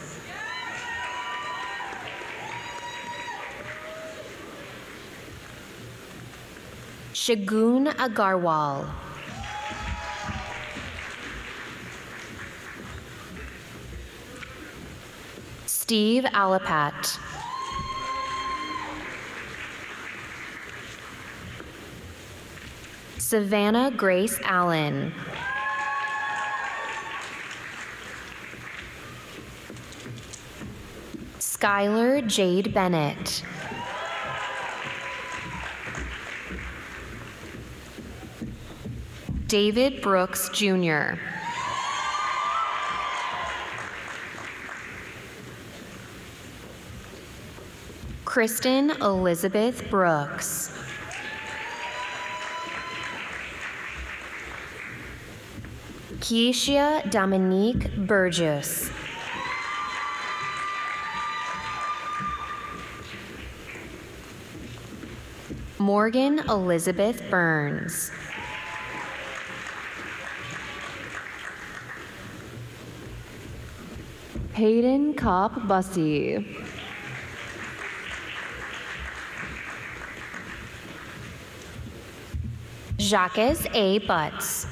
Shagun Agarwal. Steve Alapat. Savannah Grace Allen. Skylar Jade Bennett. David Brooks, Jr. Kristen Elizabeth Brooks. Keisha Dominique Burgess. Morgan Elizabeth Burns. Hayden Kopp Bussey. Jacques A. Butts.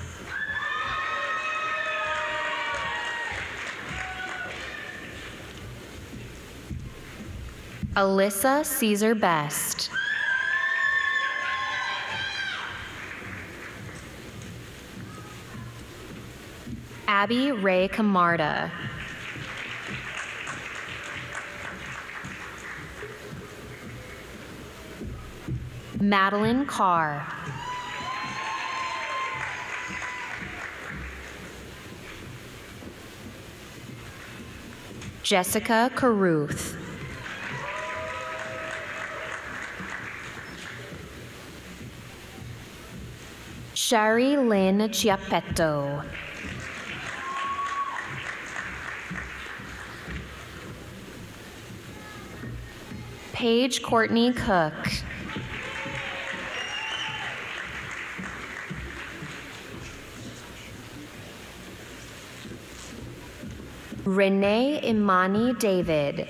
Alyssa Caesar Best. Abby Ray Camarda. Madeline Carr. Jessica Caruth. Shari Lynn Chiappetto. Paige Courtney Cook. Renee Imani David.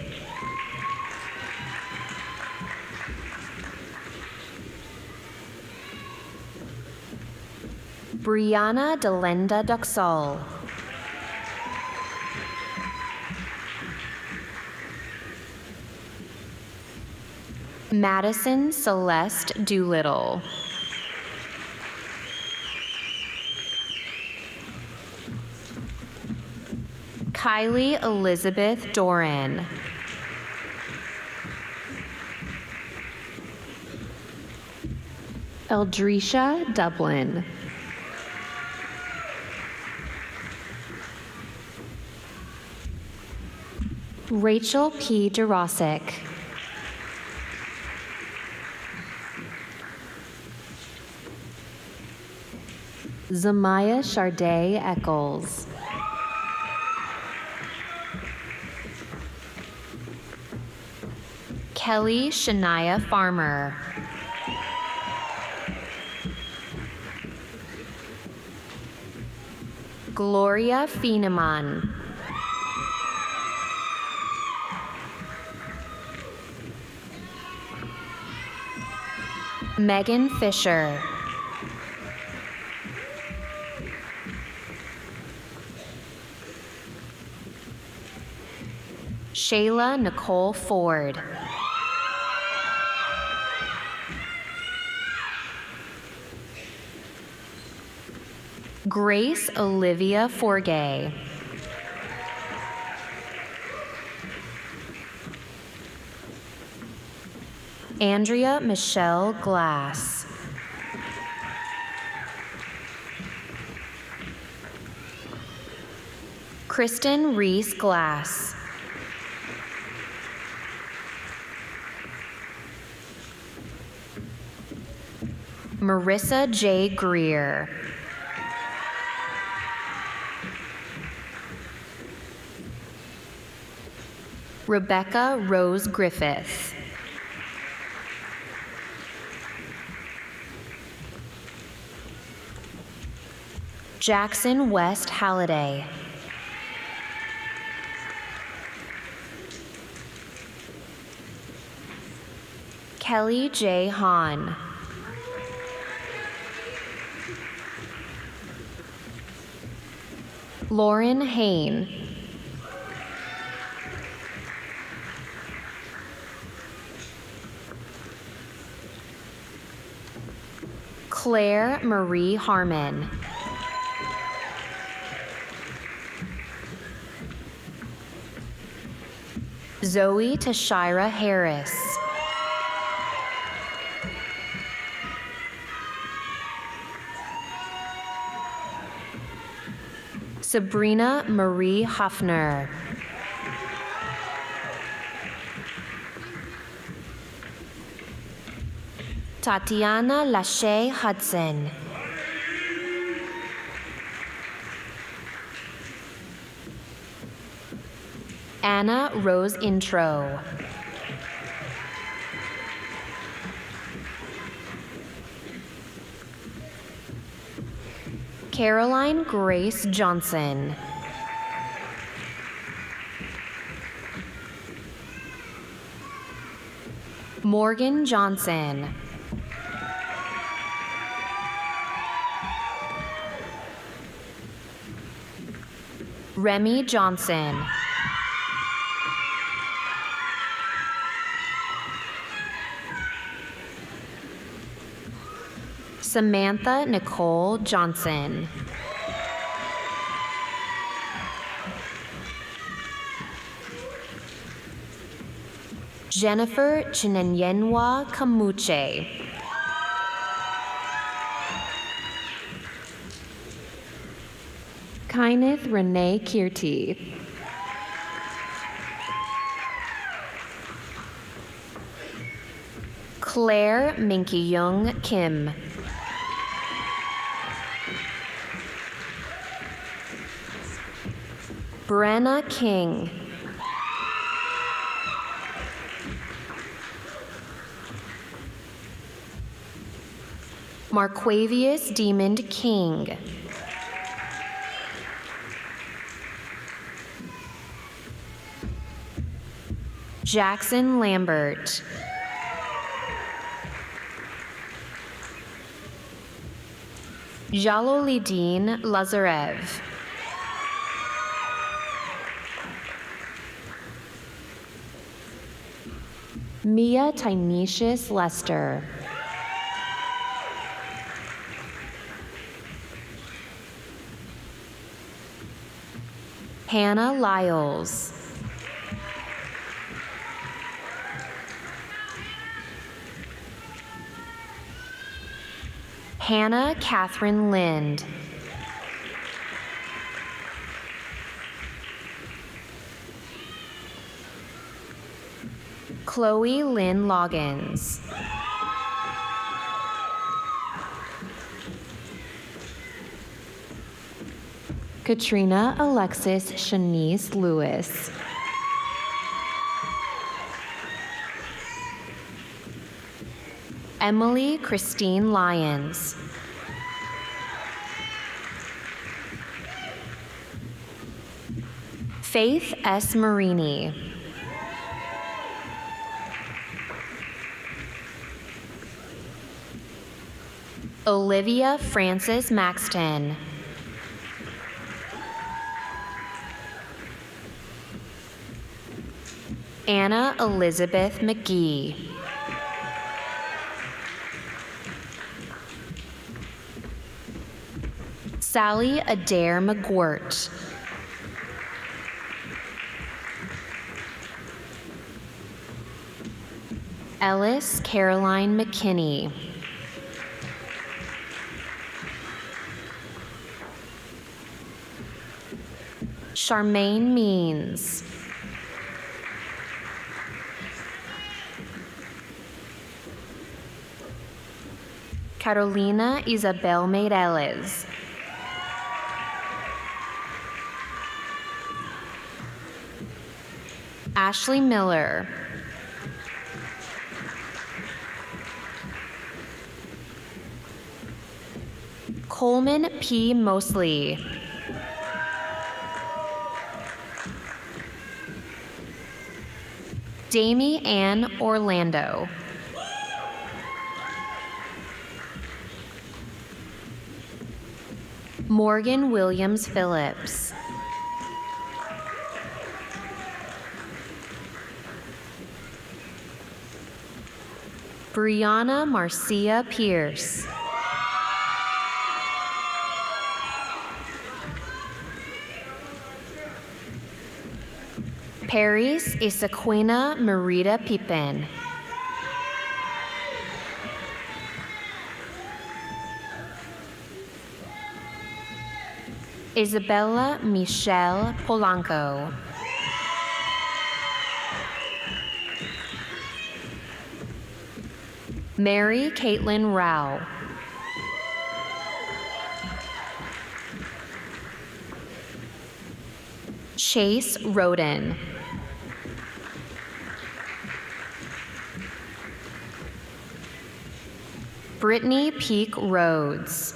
Brianna Delenda Duxall. Madison Celeste Doolittle. Kylie Elizabeth Doran. Eldrisha Dublin. Rachel P. Durosic. Zamaya Charday Eccles. Kelly Shania Farmer. Gloria Fieneman. Megan Fisher. Shayla Nicole Ford. Grace Olivia Forgay. Andrea Michelle Glass. Kristen Reese Glass. Marissa J. Greer. Rebecca Rose Griffith. Jackson West Halliday. Kelly J. Hahn. Lauren Hain. Claire Marie Harmon. Zoe Tashira Harris. Sabrina Marie Hoffner. Tatiana Lachey Hudson. Anna Rose Intro. Caroline Grace Johnson. Morgan Johnson. Remy Johnson. Samantha Nicole Johnson. Jennifer Chinenyenwa Kamuche. Kyneth Renee Kirti. Claire Minky Young Kim. Brenna King. Marquavius Demond King. Jackson Lambert. Jalolidin Lazarev. Mia Tynesius Lester. Hannah Lyles. Hannah Catherine Lind. Chloe Lynn Loggins. Katrina Alexis Shanice Lewis. Emily Christine Lyons. Faith S. Marini. Olivia Frances Maxton. Anna Elizabeth McGee. Sally Adair McGuirt. Ellis Caroline McKinney. Charmaine Means. Carolina Isabel Meireles. Ashley Miller. Coleman P. Mosley. Damie Ann Orlando. Morgan Williams Phillips. Brianna Marcia Pierce. Paris Isaquina Merida Pippen. Isabella Michelle Polanco. Mary Caitlin Rao. Chase Roden. Brittany Peak Rhodes.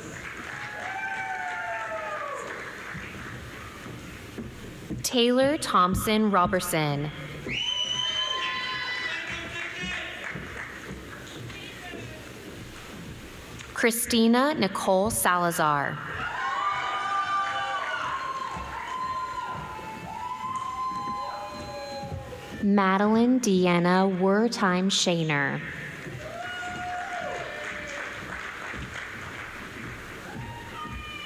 Taylor Thompson Robertson. Christina Nicole Salazar. Madeline Deanna Wertheim Shaner.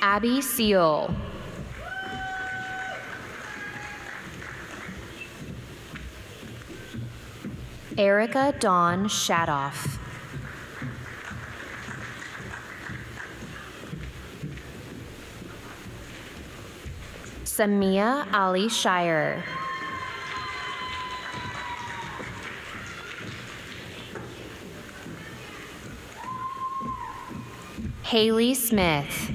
Abby Seal. Erica Dawn Shadoff. Samia Ali Shire. Haley Smith.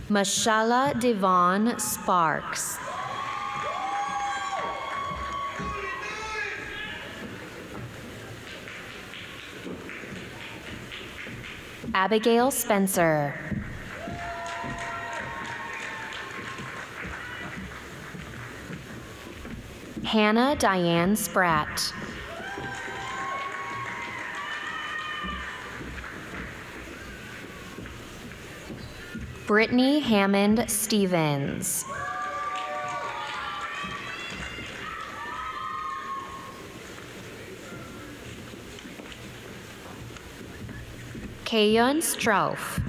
Mashallah Devon Sparks. Abigail Spencer. Hannah Diane Spratt. Brittany Hammond Stevens. Kayon Strauf.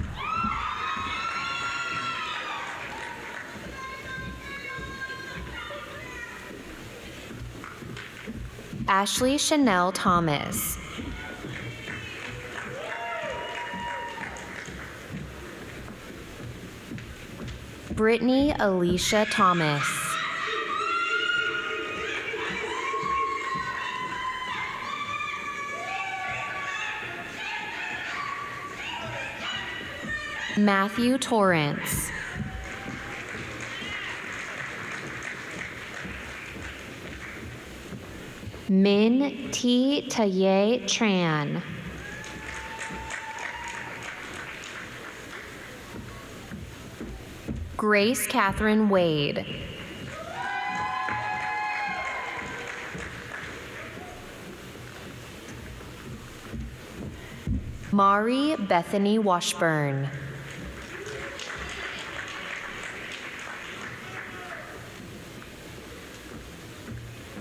Ashley Chanel Thomas. Brittany Alicia Thomas. Matthew Torrance. Min T. Taye Tran. Grace Catherine Wade. Mari Bethany Washburn.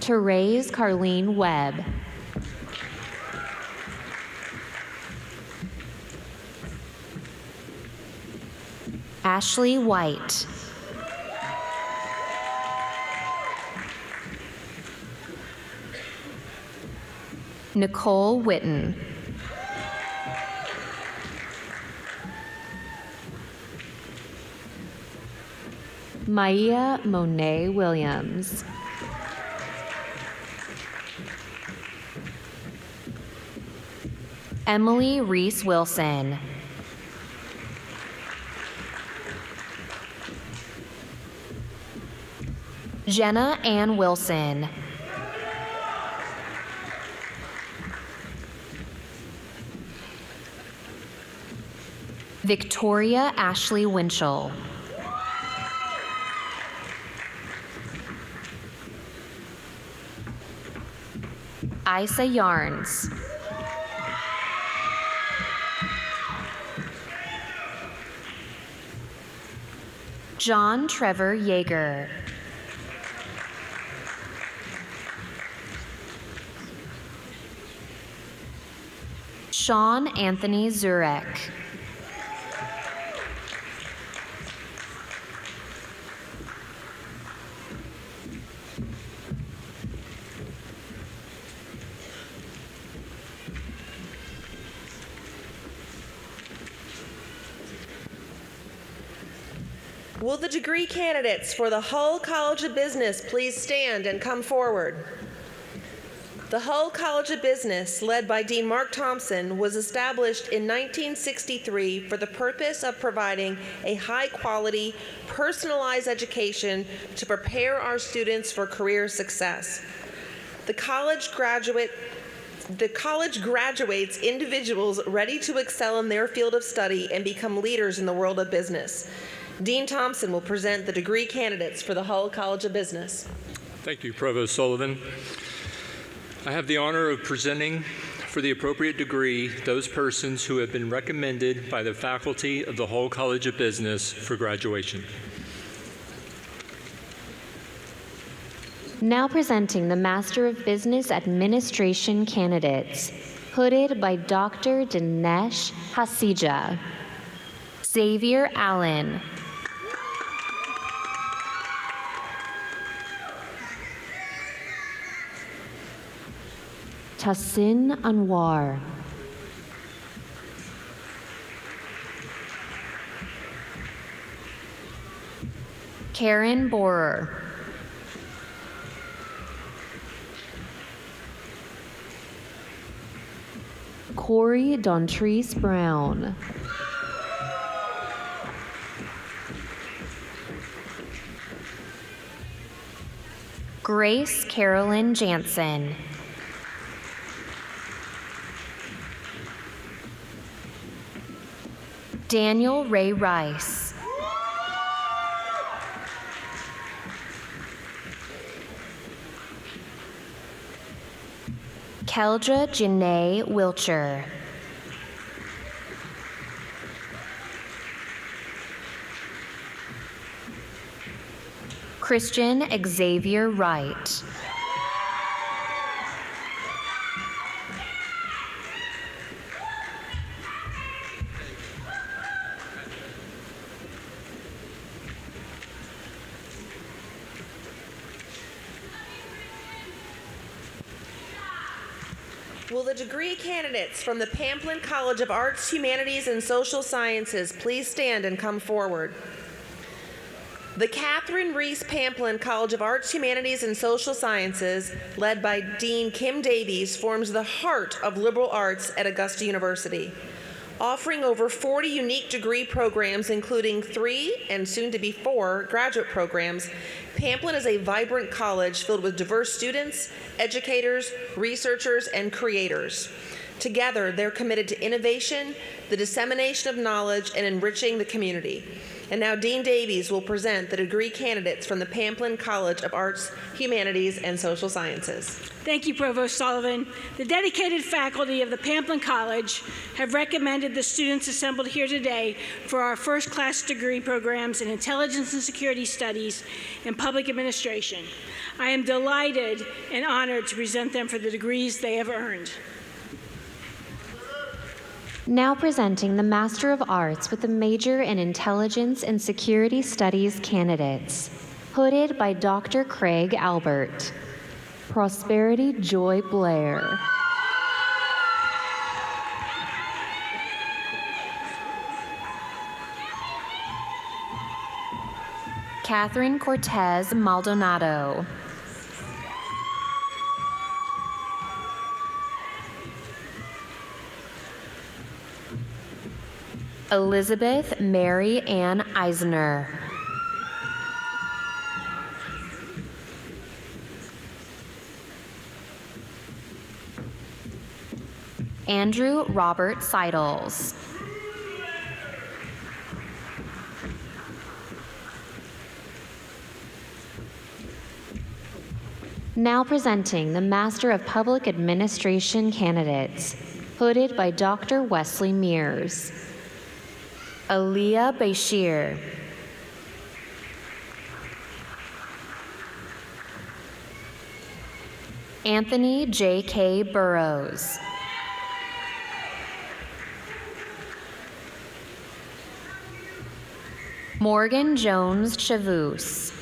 Therese Carlene Webb. Ashley White. Nicole Witten. Maya Monet Williams. Emily Reese Wilson. Jenna Ann Wilson. Victoria Ashley Winchell. Isa Yarns. John Trevor Yeager. Sean Anthony Zurek. Will the degree candidates for the Hull College of Business please stand and come forward? The Hull College of Business, led by Dean Mark Thompson, was established in 1963 for the purpose of providing a high-quality, personalized education to prepare our students for career success. The college graduates individuals ready to excel in their field of study and become leaders in the world of business. Dean Thompson will present the degree candidates for the Hull College of Business. Thank you, Provost Sullivan. I have the honor of presenting for the appropriate degree those persons who have been recommended by the faculty of the Hull College of Business for graduation. Now presenting the Master of Business Administration candidates, hooded by Dr. Dinesh Hasija. Xavier Allen. Tassin Anwar. Karen Borer. Corey Dontrese Brown. Grace Carolyn Jansen. Daniel Ray Rice. Keldra Janae Wilcher. Christian Xavier Wright. Will the degree candidates from the Pamplin College of Arts, Humanities, and Social Sciences please stand and come forward? The Catherine Reese Pamplin College of Arts, Humanities, and Social Sciences, led by Dean Kim Davies, forms the heart of liberal arts at Augusta University. Offering over 40 unique degree programs, including 3 and soon to be 4 graduate programs, Pamplin is a vibrant college filled with diverse students, educators, researchers, and creators. Together, they're committed to innovation, the dissemination of knowledge, and enriching the community. And now Dean Davies will present the degree candidates from the Pamplin College of Arts, Humanities, and Social Sciences. Thank you, Provost Sullivan. The dedicated faculty of the Pamplin College have recommended the students assembled here today for our first-class degree programs in Intelligence and Security Studies and Public Administration. I am delighted and honored to present them for the degrees they have earned. Now presenting the Master of Arts with a major in Intelligence and Security Studies candidates, hooded by Dr. Craig Albert. Prosperity Joy Blair. Catherine Cortez Maldonado. Elizabeth Mary Ann Eisner. Andrew Robert Seidels. Now presenting the Master of Public Administration candidates, hooded by Dr. Wesley Mears. Aliyah Bashir. Anthony J.K. Burrows. Morgan Jones Chavous.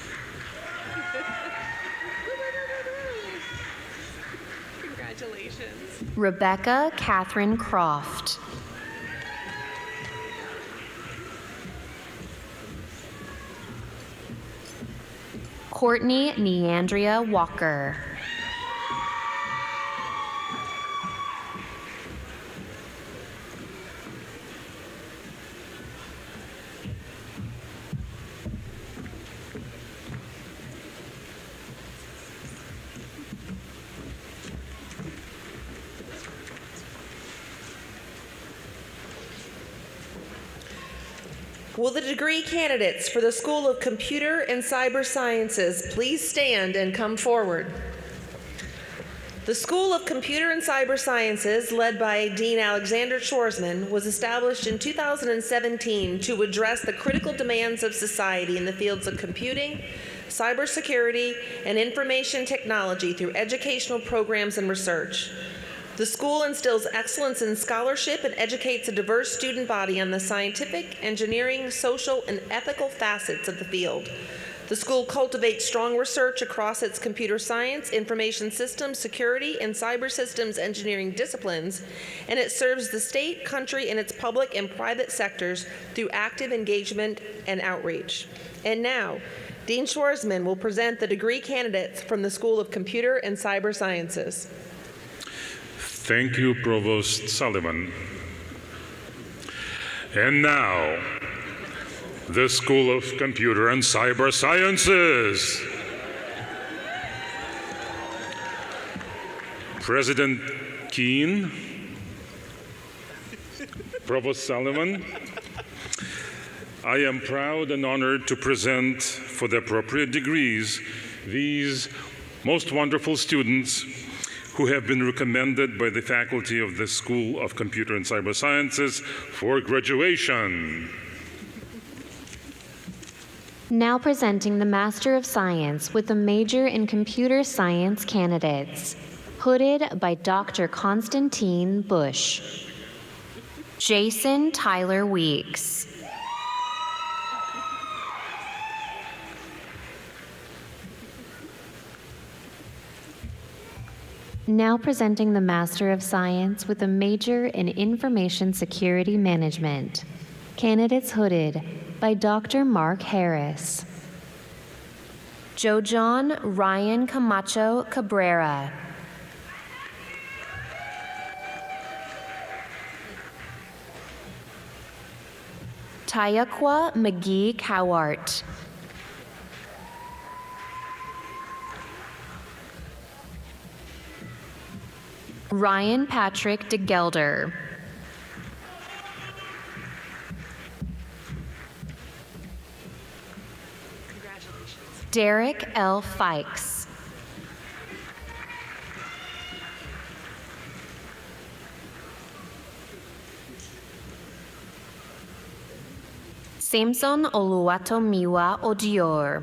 Congratulations. Rebecca Catherine Croft. Courtney Neandria Walker. Will the degree candidates for the School of Computer and Cyber Sciences please stand and come forward? The School of Computer and Cyber Sciences, led by Dean Alexander Schwarzmann, was established in 2017 to address the critical demands of society in the fields of computing, cybersecurity, and information technology through educational programs and research. The school instills excellence in scholarship and educates a diverse student body on the scientific, engineering, social, and ethical facets of the field. The school cultivates strong research across its computer science, information systems, security, and cyber systems engineering disciplines, and it serves the state, country, and its public and private sectors through active engagement and outreach. And now, Dean Schwarzmann will present the degree candidates from the School of Computer and Cyber Sciences. Thank you, Provost Sullivan. And now, the School of Computer and Cyber Sciences. President Keene, Provost Sullivan, I am proud and honored to present for the appropriate degrees these most wonderful students who have been recommended by the faculty of the School of Computer and Cyber Sciences for graduation. Now presenting the Master of Science with a major in Computer Science candidates, hooded by Dr. Constantine Bush. Jason Tyler Weeks. Now presenting the Master of Science with a major in Information Security Management. Candidates hooded by Dr. Mark Harris. Jojon Ryan Camacho Cabrera. Tayakwa McGee Cowart. Ryan Patrick DeGelder. Derek L. Fikes. Samson Oluwatomiwa Odior.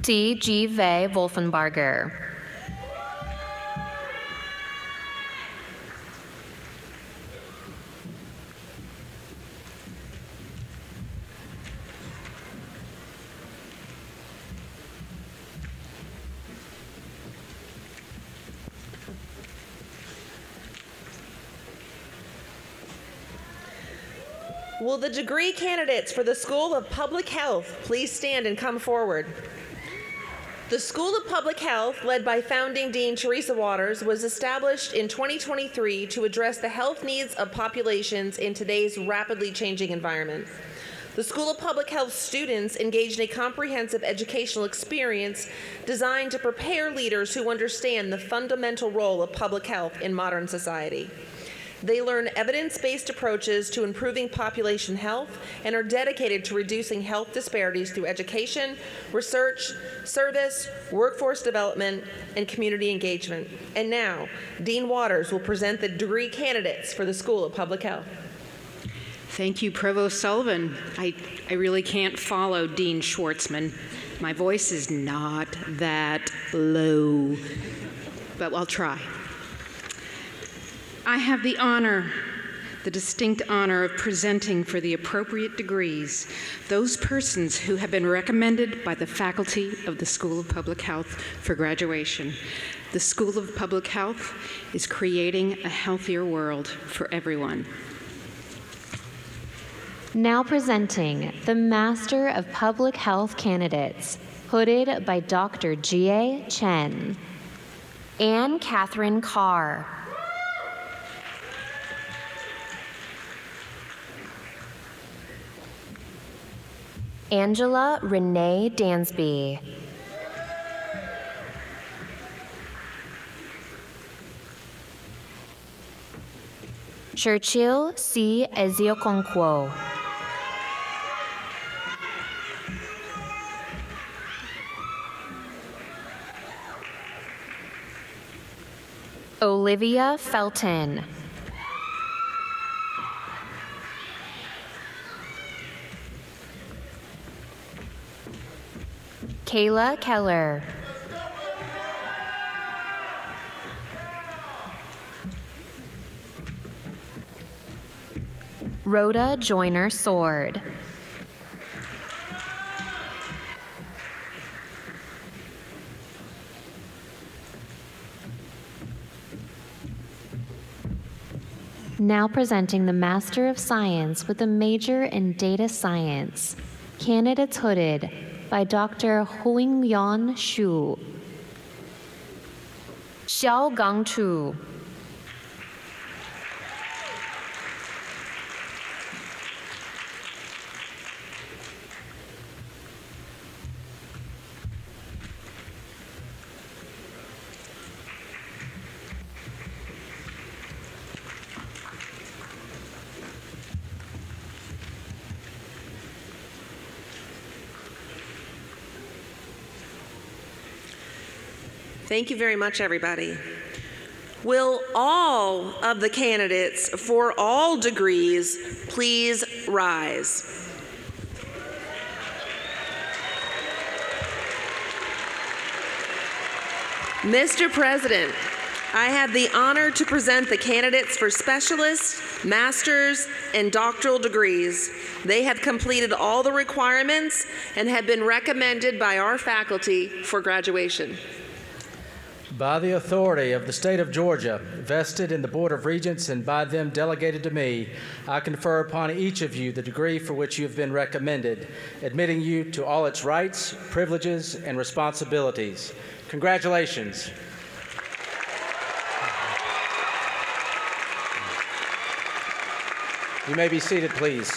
T.G. V. Wolfenbarger. Will the degree candidates for the School of Public Health please stand and come forward? The School of Public Health, led by founding Dean Teresa Waters, was established in 2023 to address the health needs of populations in today's rapidly changing environment. The School of Public Health students engaged in a comprehensive educational experience designed to prepare leaders who understand the fundamental role of public health in modern society. They learn evidence-based approaches to improving population health and are dedicated to reducing health disparities through education, research, service, workforce development, and community engagement. And now, Dean Waters will present the degree candidates for the School of Public Health. Thank you, Provost Sullivan. I really can't follow Dean Schwarzmann. My voice is not that low, but I'll try. I have the honor, the distinct honor of presenting for the appropriate degrees those persons who have been recommended by the faculty of the School of Public Health for graduation. The School of Public Health is creating a healthier world for everyone. Now presenting the Master of Public Health candidates, hooded by Dr. Jie Chen. Anne Catherine Carr. Angela Renee Dansby. Churchill C. Ezeokonkwo. Olivia Felton. Kayla Keller. Rhoda Joyner Sword. Now presenting the Master of Science with a major in Data Science. Candidates hooded by Dr. Huingyan Xu. Xiaogang Chu. Thank you very much, everybody. Will all of the candidates for all degrees please rise? Mr. President, I have the honor to present the candidates for specialist, master's, and doctoral degrees. They have completed all the requirements and have been recommended by our faculty for graduation. By the authority of the state of Georgia, vested in the Board of Regents and by them delegated to me, I confer upon each of you the degree for which you have been recommended, admitting you to all its rights, privileges, and responsibilities. Congratulations. You may be seated, please.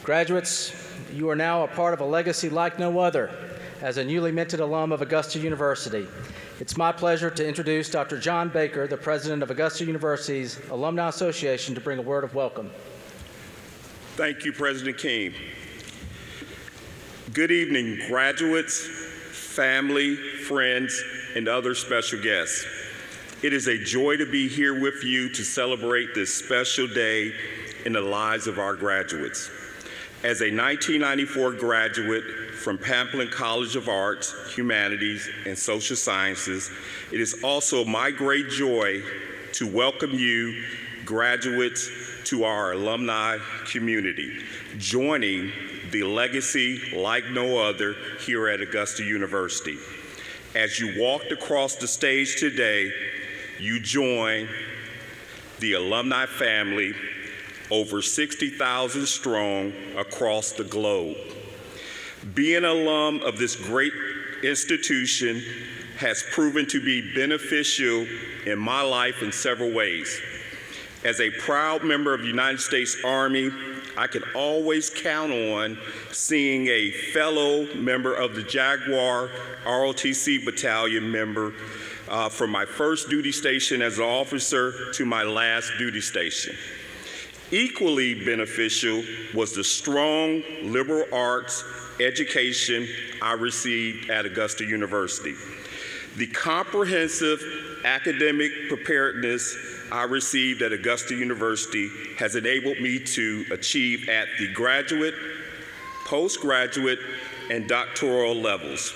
Graduates, you are now a part of a legacy like no other. As a newly minted alum of Augusta University, it's my pleasure to introduce Dr. John Baker, the president of Augusta University's Alumni Association, to bring a word of welcome. Thank you, President King. Good evening, graduates, family, friends, and other special guests. It is a joy to be here with you to celebrate this special day in the lives of our graduates. As a 1994 graduate from Pamplin College of Arts, Humanities, and Social Sciences, it is also my great joy to welcome you, graduates, to our alumni community, joining the legacy like no other here at Augusta University. As you walked across the stage today, you join the alumni family, over 60,000 strong across the globe. Being an alum of this great institution has proven to be beneficial in my life in several ways. As a proud member of the United States Army, I can always count on seeing a fellow member of the Jaguar ROTC Battalion member from my first duty station as an officer to my last duty station. Equally beneficial was the strong liberal arts education I received at Augusta University. The comprehensive academic preparedness I received at Augusta University has enabled me to achieve at the graduate, postgraduate, and doctoral levels.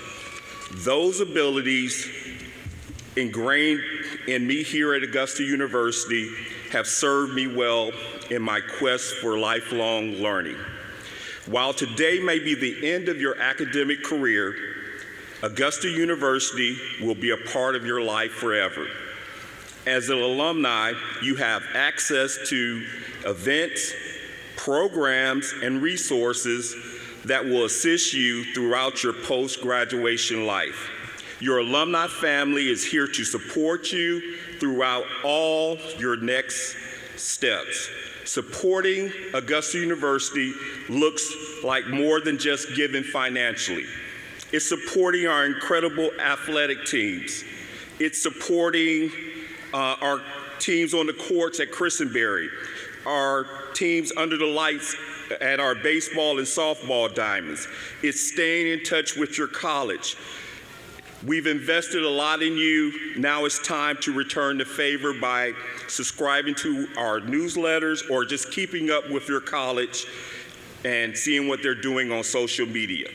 Those abilities ingrained in me here at Augusta University have served me well in my quest for lifelong learning. While today may be the end of your academic career, Augusta University will be a part of your life forever. As an alumni, you have access to events, programs, and resources that will assist you throughout your post-graduation life. Your alumni family is here to support you throughout all your next steps. Supporting Augusta University looks like more than just giving financially. It's supporting our incredible athletic teams. It's supporting our teams on the courts at Christenberry, our teams under the lights at our baseball and softball diamonds. It's staying in touch with your college. We've invested a lot in you. Now it's time to return the favor by subscribing to our newsletters or just keeping up with your college and seeing what they're doing on social media.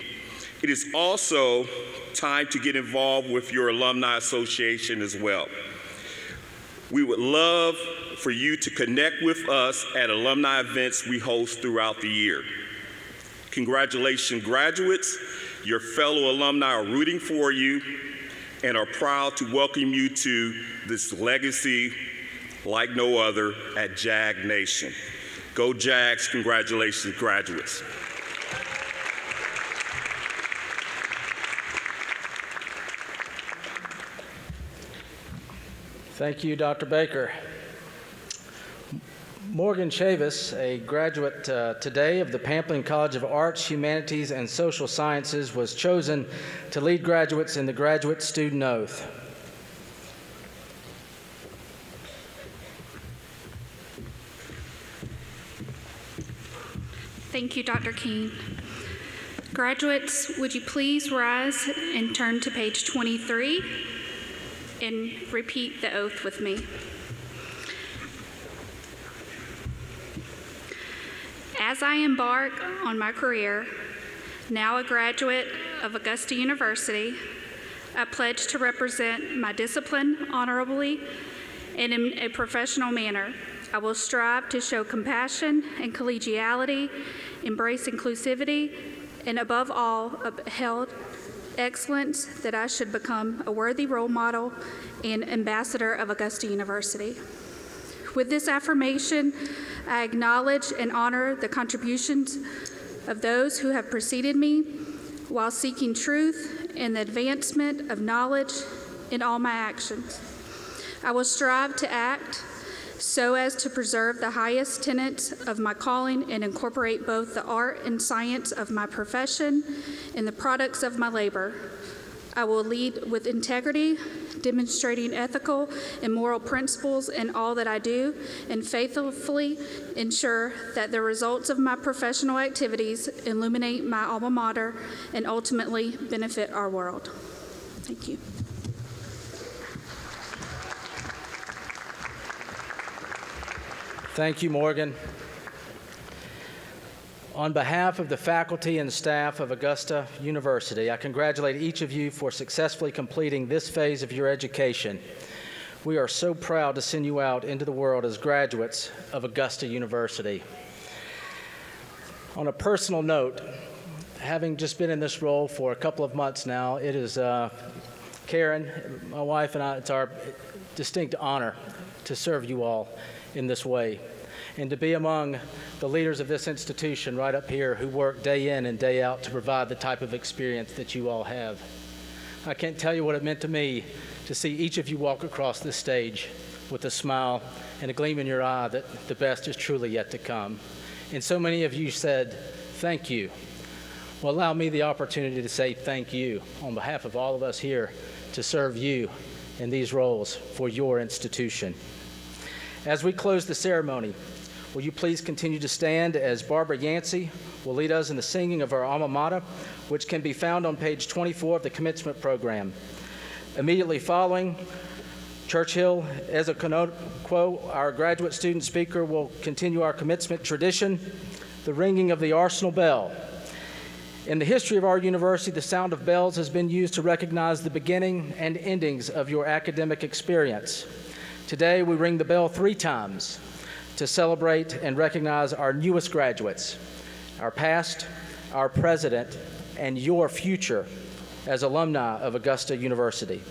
It is also time to get involved with your alumni association as well. We would love for you to connect with us at alumni events we host throughout the year. Congratulations, graduates. Your fellow alumni are rooting for you and are proud to welcome you to this legacy like no other at Jag Nation. Go Jags, congratulations, graduates. Thank you, Dr. Baker. Morgan Chavous, a graduate today of the Pamplin College of Arts, Humanities, and Social Sciences, was chosen to lead graduates in the graduate student oath. Thank you, Dr. King. Graduates, would you please rise and turn to page 23 and repeat the oath with me. As I embark on my career, now a graduate of Augusta University, I pledge to represent my discipline honorably and in a professional manner. I will strive to show compassion and collegiality, embrace inclusivity, and above all, upheld excellence, that I should become a worthy role model and ambassador of Augusta University. With this affirmation, I acknowledge and honor the contributions of those who have preceded me while seeking truth and the advancement of knowledge in all my actions. I will strive to act so as to preserve the highest tenets of my calling and incorporate both the art and science of my profession and the products of my labor. I will lead with integrity, demonstrating ethical and moral principles in all that I do, and faithfully ensure that the results of my professional activities illuminate my alma mater and ultimately benefit our world. Thank you. Thank you, Morgan. On behalf of the faculty and staff of Augusta University, I congratulate each of you for successfully completing this phase of your education. We are so proud to send you out into the world as graduates of Augusta University. On a personal note, having just been in this role for a couple of months now, it is Karen, my wife, and I, it's our distinct honor to serve you all in this way, and to be among the leaders of this institution right up here who work day in and day out to provide the type of experience that you all have. I can't tell you what it meant to me to see each of you walk across this stage with a smile and a gleam in your eye that the best is truly yet to come. And so many of you said, thank you. Well, allow me the opportunity to say thank you on behalf of all of us here to serve you in these roles for your institution. As we close the ceremony, will you please continue to stand as Barbara Yancey will lead us in the singing of our alma mater, which can be found on page 24 of the commencement program. Immediately following, Churchill Ezeokonkwo, our graduate student speaker, will continue our commencement tradition, the ringing of the Arsenal Bell. In the history of our university, the sound of bells has been used to recognize the beginning and endings of your academic experience. Today, we ring the bell 3 times to celebrate and recognize our newest graduates, our past, our present, and your future as alumni of Augusta University.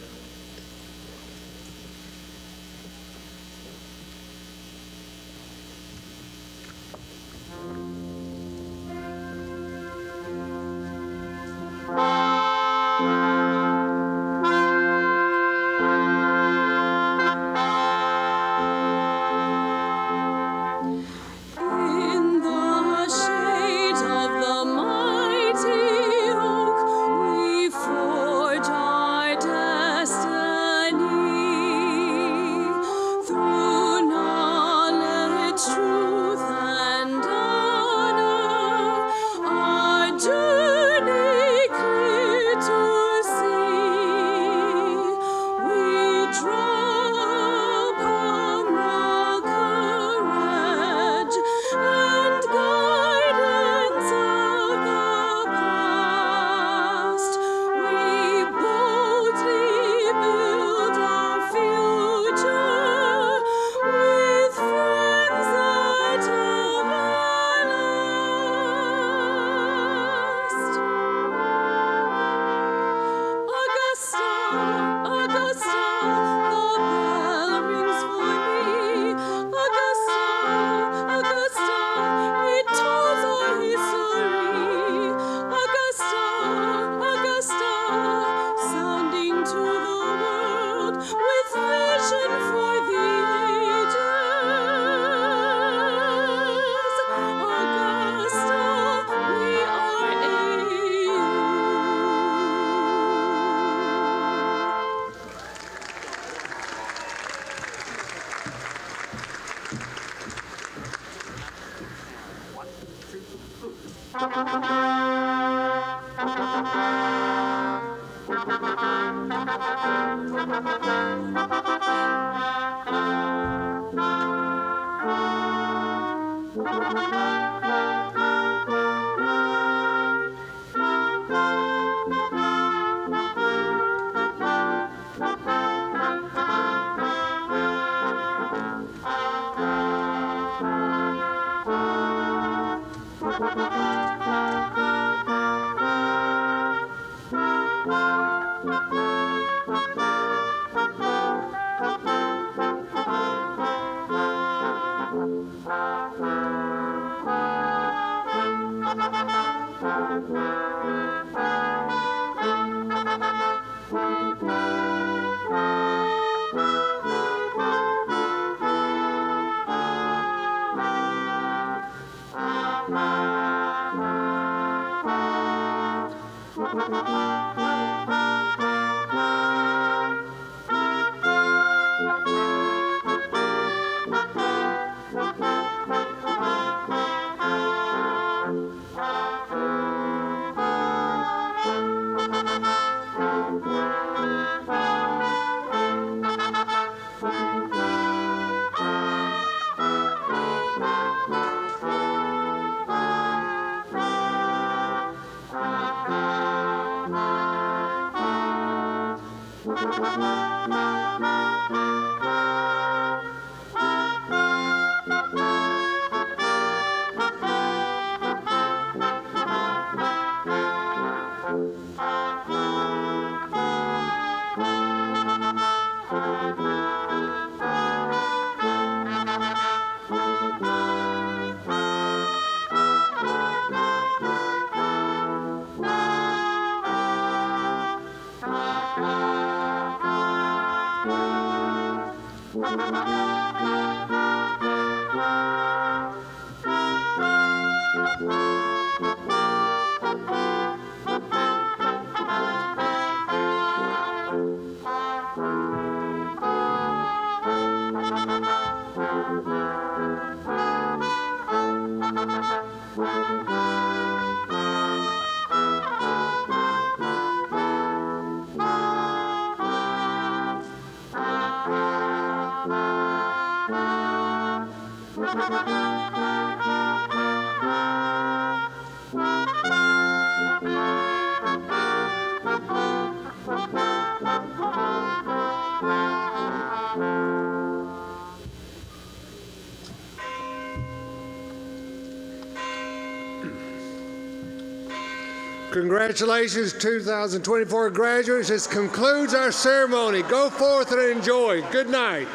Congratulations, 2024 graduates. This concludes our ceremony. Go forth and enjoy. Good night.